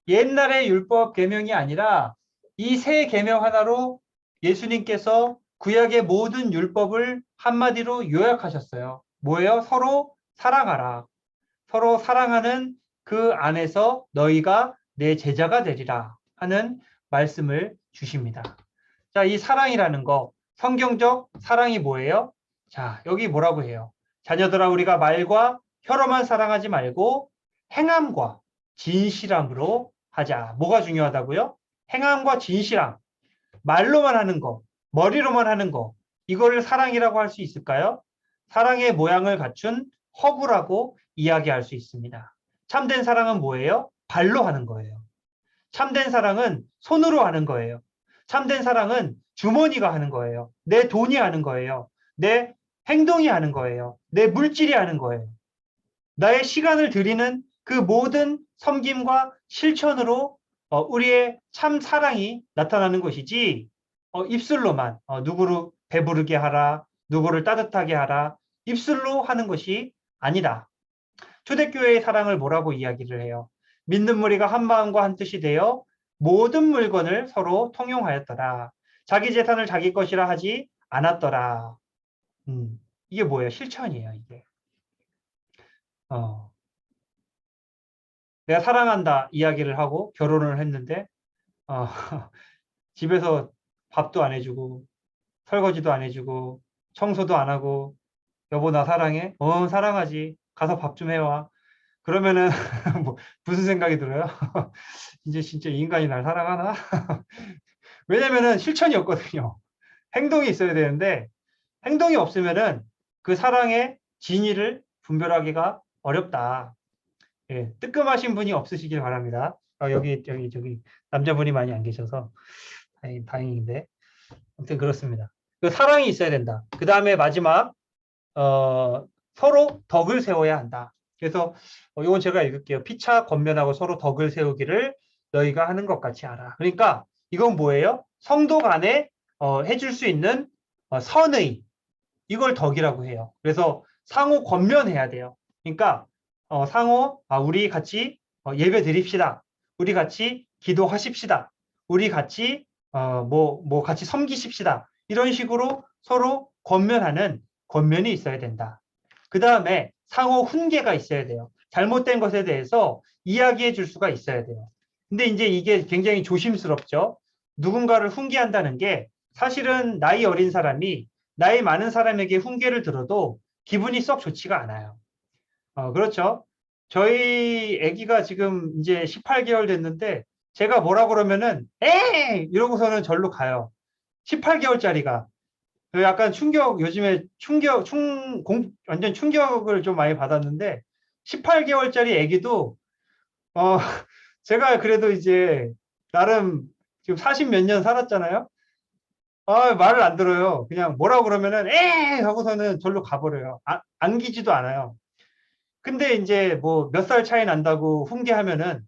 옛날의 율법 계명이 아니라 이 새 계명 하나로 예수님께서 구약의 모든 율법을 한마디로 요약하셨어요. 뭐예요? 서로 사랑하라. 서로 사랑하는 그 안에서 너희가 내 제자가 되리라 하는 말씀을 주십니다. 자, 이 사랑이라는 거, 성경적 사랑이 뭐예요? 자, 여기 뭐라고 해요? 자녀들아, 우리가 말과 혀로만 사랑하지 말고 행함과 진실함으로 하자. 뭐가 중요하다고요? 행함과 진실함. 말로만 하는 거, 머리로만 하는 거, 이거를 사랑이라고 할 수 있을까요? 사랑의 모양을 갖춘 허구라고 이야기할 수 있습니다. 참된 사랑은 뭐예요? 발로 하는 거예요. 참된 사랑은 손으로 하는 거예요. 참된 사랑은 주머니가 하는 거예요. 내 돈이 하는 거예요. 내 행동이 하는 거예요. 내 물질이 하는 거예요. 나의 시간을 들이는 그 모든 섬김과 실천으로 우리의 참 사랑이 나타나는 것이지 입술로만 누구를 배부르게 하라, 누구를 따뜻하게 하라, 입술로 하는 것이 아니다. 초대교회의 사랑을 뭐라고 이야기를 해요? 믿는 무리가 한 마음과 한 뜻이 되어 모든 물건을 서로 통용하였더라. 자기 재산을 자기 것이라 하지 않았더라. 이게 뭐예요? 실천이에요, 이게. 내가 사랑한다 이야기를 하고 결혼을 했는데 집에서 밥도 안 해주고 설거지도 안 해주고 청소도 안 하고 여보 나 사랑해? 사랑하지. 가서 밥 좀 해와. 그러면은 뭐 무슨 생각이 들어요? 이제 진짜 이 인간이 날 사랑하나? 왜냐면은 실천이 없거든요. 행동이 있어야 되는데 행동이 없으면은 그 사랑의 진위를 분별하기가 어렵다. 예, 뜨끔하신 분이 없으시길 바랍니다. 여기 남자분이 많이 안 계셔서 다행인데 아무튼 그렇습니다. 그 사랑이 있어야 된다. 그 다음에 마지막 서로 덕을 세워야 한다. 그래서 이건 제가 읽을게요. 피차 권면하고 서로 덕을 세우기를 너희가 하는 것 같이 알아. 그러니까 이건 뭐예요? 성도 간에 해줄 수 있는 선의, 이걸 덕이라고 해요. 그래서 상호 권면해야 돼요. 그러니까 상호 우리 같이 예배 드립시다. 우리 같이 기도하십시다. 우리 같이 같이 섬기십시다. 이런 식으로 서로 권면하는 권면이 있어야 된다. 그 다음에 상호 훈계가 있어야 돼요. 잘못된 것에 대해서 이야기해 줄 수가 있어야 돼요. 근데 이제 이게 굉장히 조심스럽죠. 누군가를 훈계한다는 게 사실은 나이 어린 사람이 나이 많은 사람에게 훈계를 들어도 기분이 썩 좋지가 않아요. 그렇죠. 저희 아기가 지금 이제 18개월 됐는데 제가 뭐라 그러면은 에이! 이러고서는 절로 가요. 18개월짜리가. 약간 충격, 요즘에 완전 충격을 좀 많이 받았는데 18개월짜리 아기도 제가 그래도 이제 나름 지금 40 몇 년 살았잖아요. 말을 안 들어요. 그냥 뭐라고 그러면은 에 하고서는 절로 가버려요. 안기지도 않아요. 근데 이제 뭐 몇 살 차이 난다고 훈계하면은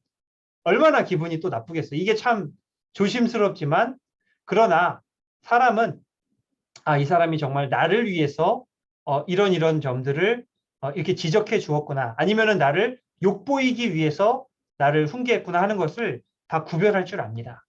얼마나 기분이 또 나쁘겠어요. 이게 참 조심스럽지만 그러나 사람은 이 사람이 정말 나를 위해서 이런 점들을 이렇게 지적해 주었구나. 아니면은 나를 욕보이기 위해서 나를 훈계했구나 하는 것을 다 구별할 줄 압니다.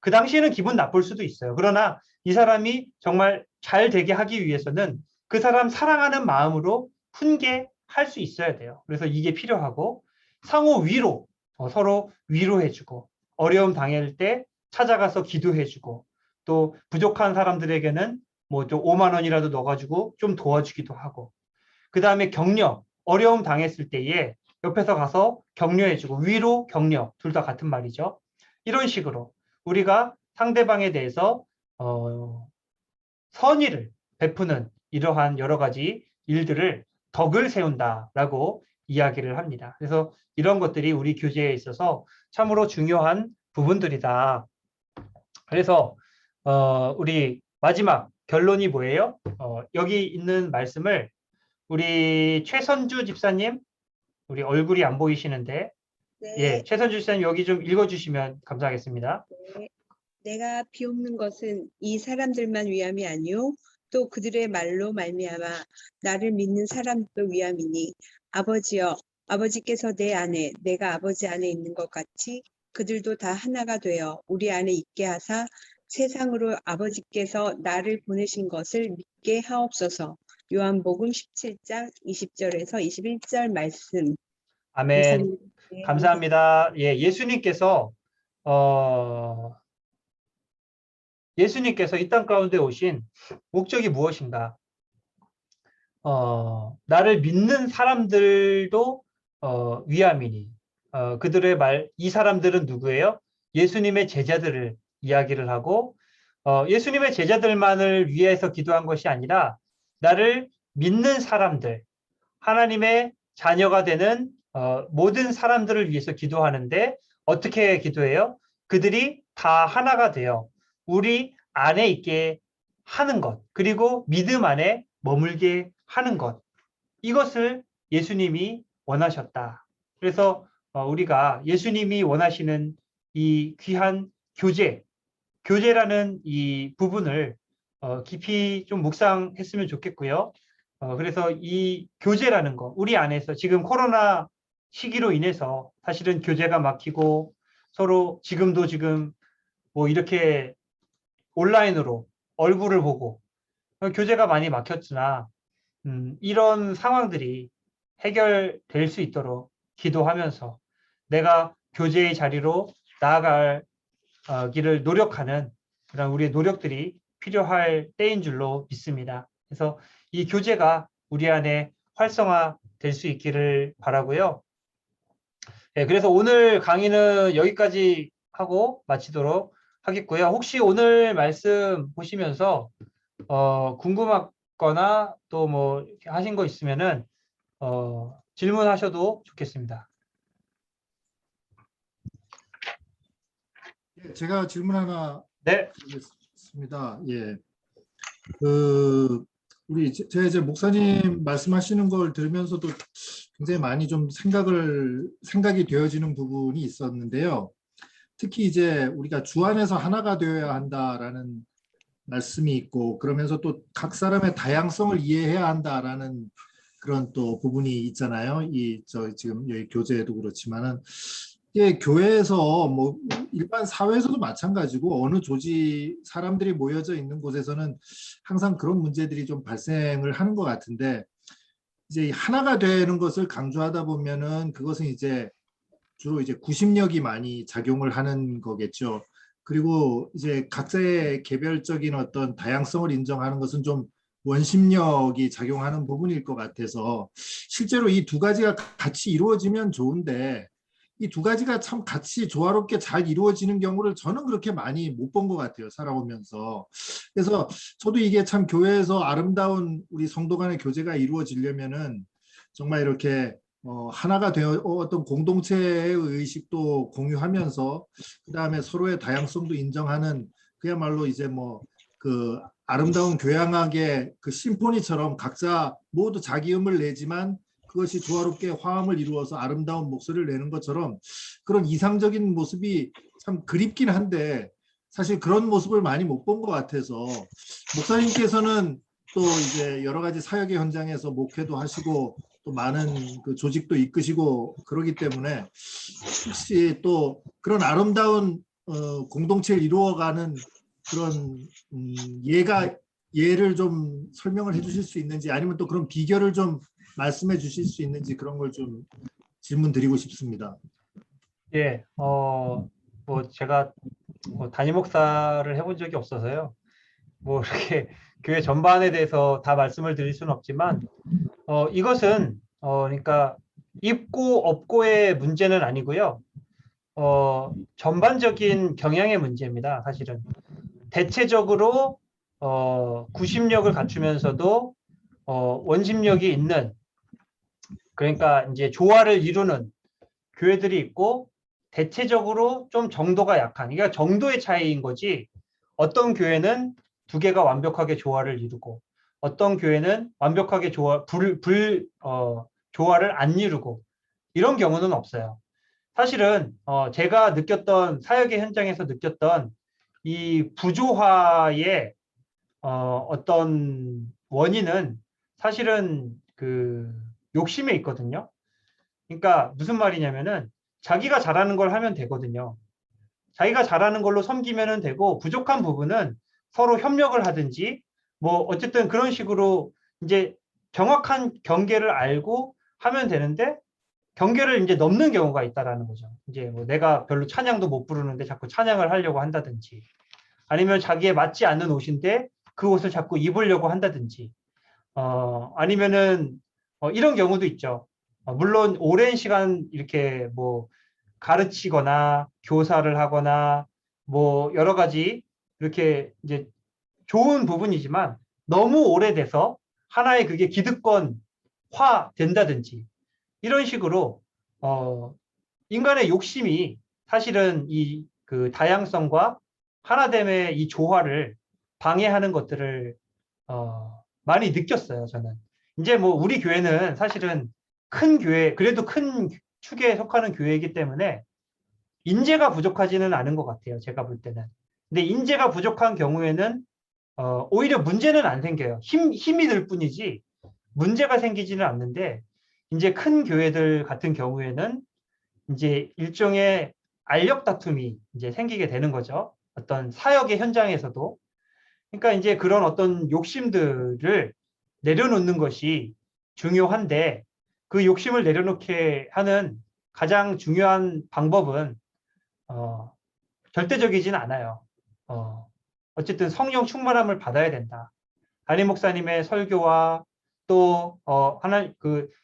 그 당시에는 기분 나쁠 수도 있어요. 그러나 이 사람이 정말 잘 되게 하기 위해서는 그 사람 사랑하는 마음으로 훈계할 수 있어야 돼요. 그래서 이게 필요하고 상호 위로, 서로 위로해주고 어려움 당할 때 찾아가서 기도해주고 또 부족한 사람들에게는 뭐 좀 5만 원이라도 넣어가지고 좀 도와주기도 하고 그 다음에 격려, 어려움 당했을 때에 옆에서 가서 격려해주고 위로, 격려 둘 다 같은 말이죠. 이런 식으로 우리가 상대방에 대해서 선의를 베푸는 이러한 여러 가지 일들을 덕을 세운다라고 이야기를 합니다. 그래서 이런 것들이 우리 교제에 있어서 참으로 중요한 부분들이다. 그래서 우리 마지막 결론이 뭐예요? 여기 있는 말씀을 우리 최선주 집사님, 우리 얼굴이 안 보이시는데 예, 최선주 집사님 여기 좀 읽어주시면 감사하겠습니다. 내가 비옵는 것은 이 사람들만 위함이 아니요 또 그들의 말로 말미암아 나를 믿는 사람들도 위함이니 아버지여 아버지께서 내 안에 내가 아버지 안에 있는 것 같이 그들도 다 하나가 되어 우리 안에 있게 하사 세상으로 아버지께서 나를 보내신 것을 믿게 하옵소서. 요한복음 17장 20절에서 21절 말씀. 아멘. 감사합니다. 예, 예수님께서 이 땅 가운데 오신 목적이 무엇인가? 나를 믿는 사람들도 위함이니 그들의 이 사람들은 누구예요? 예수님의 제자들을 이야기를 하고 예수님의 제자들만을 위해서 기도한 것이 아니라 나를 믿는 사람들, 하나님의 자녀가 되는 모든 사람들을 위해서 기도하는데 어떻게 기도해요? 그들이 다 하나가 되어 우리 안에 있게 하는 것, 그리고 믿음 안에 머물게 하는 것. 이것을 예수님이 원하셨다. 그래서 우리가 예수님이 원하시는 이 귀한 교제라는 이 부분을 깊이 좀 묵상했으면 좋겠고요. 그래서 이 교제라는 거, 우리 안에서 지금 코로나 시기로 인해서 사실은 교제가 막히고 서로 지금 뭐 이렇게 온라인으로 얼굴을 보고 교제가 많이 막혔으나 이런 상황들이 해결될 수 있도록 기도하면서 내가 교제의 자리로 나아갈 길을 노력하는 그런 우리의 노력들이 필요할 때인 줄로 믿습니다. 그래서 이 교제가 우리 안에 활성화될 수 있기를 바라고요. 네, 그래서 오늘 강의는 여기까지 하고 마치도록 하겠고요. 혹시 오늘 말씀 보시면서 궁금하거나 또 뭐 하신 거 있으면은 질문하셔도 좋겠습니다. 예, 제가 질문 하나 네. 드리겠습니다. 예. 우리 제가 이제 목사님 말씀하시는 걸 들으면서도 굉장히 많이 좀 생각이 되어지는 부분이 있었는데요. 특히 이제 우리가 주 안에서 하나가 되어야 한다라는 말씀이 있고, 그러면서 또 각 사람의 다양성을 이해해야 한다라는 그런 또 부분이 있잖아요. 지금 여기 교재에도 그렇지만은, 예, 교회에서 뭐 일반 사회에서도 마찬가지고 어느 조직 사람들이 모여져 있는 곳에서는 항상 그런 문제들이 좀 발생을 하는 것 같은데, 이제 하나가 되는 것을 강조하다 보면은 그것은 이제 주로 이제 구심력이 많이 작용을 하는 거겠죠. 그리고 이제 각자의 개별적인 어떤 다양성을 인정하는 것은 좀 원심력이 작용하는 부분일 것 같아서, 실제로 이 두 가지가 같이 이루어지면 좋은데 이 두 가지가 참 같이 조화롭게 잘 이루어지는 경우를 저는 그렇게 많이 못 본 것 같아요, 살아오면서. 그래서 저도 이게 참 교회에서 아름다운 우리 성도 간의 교제가 이루어지려면은 정말 이렇게 하나가 되어 어떤 공동체의 의식도 공유하면서, 그 다음에 서로의 다양성도 인정하는, 그야말로 이제 뭐 그 아름다운 교향악의 그 심포니처럼 각자 모두 자기 음을 내지만 그것이 조화롭게 화음을 이루어서 아름다운 목소리를 내는 것처럼, 그런 이상적인 모습이 참 그립긴 한데 사실 그런 모습을 많이 못 본 것 같아서, 목사님께서는 또 이제 여러 가지 사역의 현장에서 목회도 하시고 또 많은 그 조직도 이끄시고 그러기 때문에, 혹시 또 그런 아름다운 공동체를 이루어가는 그런 예를 좀 설명을 해주실 수 있는지, 아니면 또 그런 비결을 좀 말씀해 주실 수 있는지, 그런 걸 좀 질문 드리고 싶습니다. 예, 뭐 제가 담임 목사를 해본 적이 없어서요. 뭐 이렇게 교회 전반에 대해서 다 말씀을 드릴 수는 없지만, 이것은 그러니까 있고 없고의 문제는 아니고요. 전반적인 경향의 문제입니다. 사실은 대체적으로 구심력을 갖추면서도 원심력이 있는, 그러니까 이제 조화를 이루는 교회들이 있고, 대체적으로 좀 정도가 약한, 그러니까 정도의 차이인 거지, 어떤 교회는 두 개가 완벽하게 조화를 이루고 어떤 교회는 완벽하게 조화를 안 이루고, 이런 경우는 없어요. 사실은 제가 느꼈던, 사역의 현장에서 느꼈던 이 부조화의 어떤 원인은 사실은 그 욕심에 있거든요. 그러니까 무슨 말이냐면은 자기가 잘하는 걸 하면 되거든요. 자기가 잘하는 걸로 섬기면 되고, 부족한 부분은 서로 협력을 하든지 뭐 어쨌든 그런 식으로 이제 정확한 경계를 알고 하면 되는데, 경계를 이제 넘는 경우가 있다라는 거죠. 이제 뭐 내가 별로 찬양도 못 부르는데 자꾸 찬양을 하려고 한다든지, 아니면 자기에 맞지 않는 옷인데 그 옷을 자꾸 입으려고 한다든지, 아니면은 이런 경우도 있죠. 물론 오랜 시간 이렇게 뭐 가르치거나 교사를 하거나 뭐 여러 가지 이렇게 이제 좋은 부분이지만, 너무 오래돼서 하나의 그게 기득권화 된다든지, 이런 식으로 인간의 욕심이 사실은 이 그 다양성과 하나됨의 이 조화를 방해하는 것들을 많이 느꼈어요, 저는. 이제 뭐 우리 교회는 사실은 큰 교회, 그래도 큰 축에 속하는 교회이기 때문에 인재가 부족하지는 않은 것 같아요, 제가 볼 때는. 근데 인재가 부족한 경우에는 오히려 문제는 안 생겨요. 힘이 들 뿐이지 문제가 생기지는 않는데, 이제 큰 교회들 같은 경우에는 이제 일종의 알력 다툼이 이제 생기게 되는 거죠. 어떤 사역의 현장에서도. 그러니까 이제 그런 어떤 욕심들을 내려놓는 것이 중요한데, 그 욕심을 내려놓게 하는 가장 중요한 방법은 절대적이진 않아요. 어쨌든 성령 충만함을 받아야 된다. 담임 목사님의 설교와 또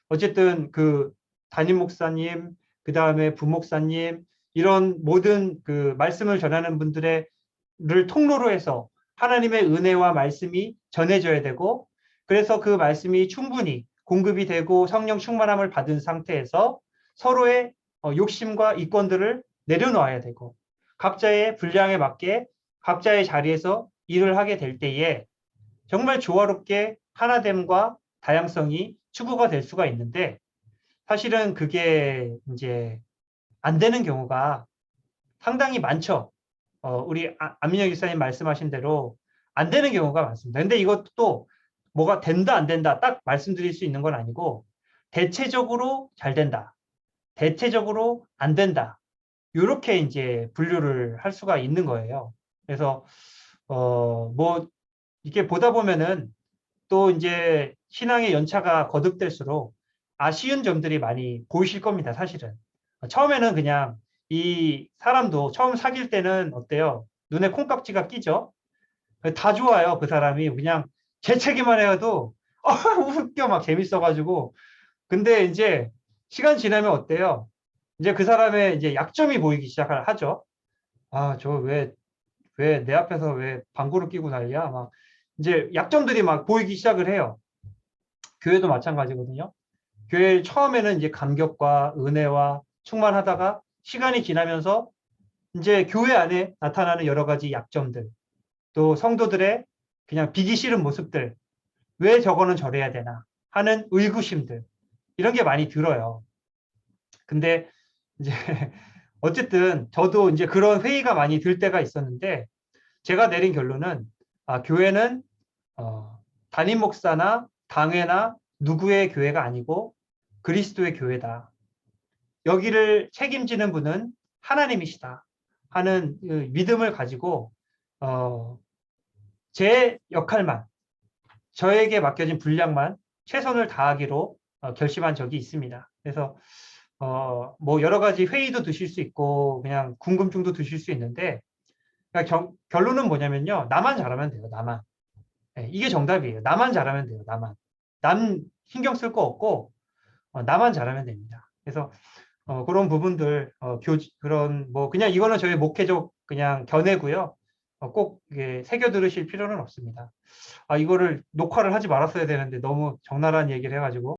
어쨌든 그 담임 목사님, 그 다음에 부목사님, 이런 모든 그 말씀을 전하는 분들을 통로로 해서 하나님의 은혜와 말씀이 전해져야 되고, 그래서 그 말씀이 충분히 공급이 되고 성령 충만함을 받은 상태에서 서로의 욕심과 이권들을 내려놓아야 되고, 각자의 분량에 맞게 각자의 자리에서 일을 하게 될 때에 정말 조화롭게 하나됨과 다양성이 추구가 될 수가 있는데, 사실은 그게 이제 안 되는 경우가 상당히 많죠. 우리 안민영 기사님 말씀하신 대로 안 되는 경우가 많습니다. 근데 이것도 또 뭐가 된다 안 된다 딱 말씀드릴 수 있는 건 아니고, 대체적으로 잘 된다, 대체적으로 안 된다, 이렇게 이제 분류를 할 수가 있는 거예요. 그래서 뭐 이렇게 보다 보면은 또 이제 신앙의 연차가 거듭될수록 아쉬운 점들이 많이 보이실 겁니다. 사실은 처음에는 그냥 이 사람도 처음 사귈 때는 어때요? 눈에 콩깍지가 끼죠. 다 좋아요. 그 사람이 그냥 재채기만 해도 웃겨, 막 재밌어가지고. 근데 이제 시간 지나면 어때요? 이제 그 사람의 이제 약점이 보이기 시작하죠. 아, 저 왜 내 앞에서 왜 방구를 끼고 난리야? 막 이제 약점들이 막 보이기 시작을 해요. 교회도 마찬가지거든요. 교회 처음에는 이제 감격과 은혜와 충만하다가 시간이 지나면서 이제 교회 안에 나타나는 여러 가지 약점들, 또 성도들의 그냥 비기 싫은 모습들, 왜 저거는 저래야 되나 하는 의구심들, 이런 게 많이 들어요. 근데 이제 어쨌든 저도 이제 그런 회의가 많이 들 때가 있었는데, 제가 내린 결론은 교회는 담임 목사나 당회나 누구의 교회가 아니고 그리스도의 교회다. 여기를 책임지는 분은 하나님이시다 하는 그 믿음을 가지고 제 역할만, 저에게 맡겨진 분량만 최선을 다하기로 결심한 적이 있습니다. 그래서 뭐 여러 가지 회의도 드실 수 있고 그냥 궁금증도 드실 수 있는데, 그러니까 결론은 뭐냐면요. 나만 잘하면 돼요. 나만. 네, 이게 정답이에요. 나만 잘하면 돼요. 나만. 남 신경 쓸 거 없고 나만 잘하면 됩니다. 그래서 그런 부분들 그런 뭐 그냥 이거는 저희 목회적 그냥 견해고요. 꼭 이게 새겨 들으실 필요는 없습니다. 이거를 녹화를 하지 말았어야 되는데 너무 적나라한 얘기를 해가지고.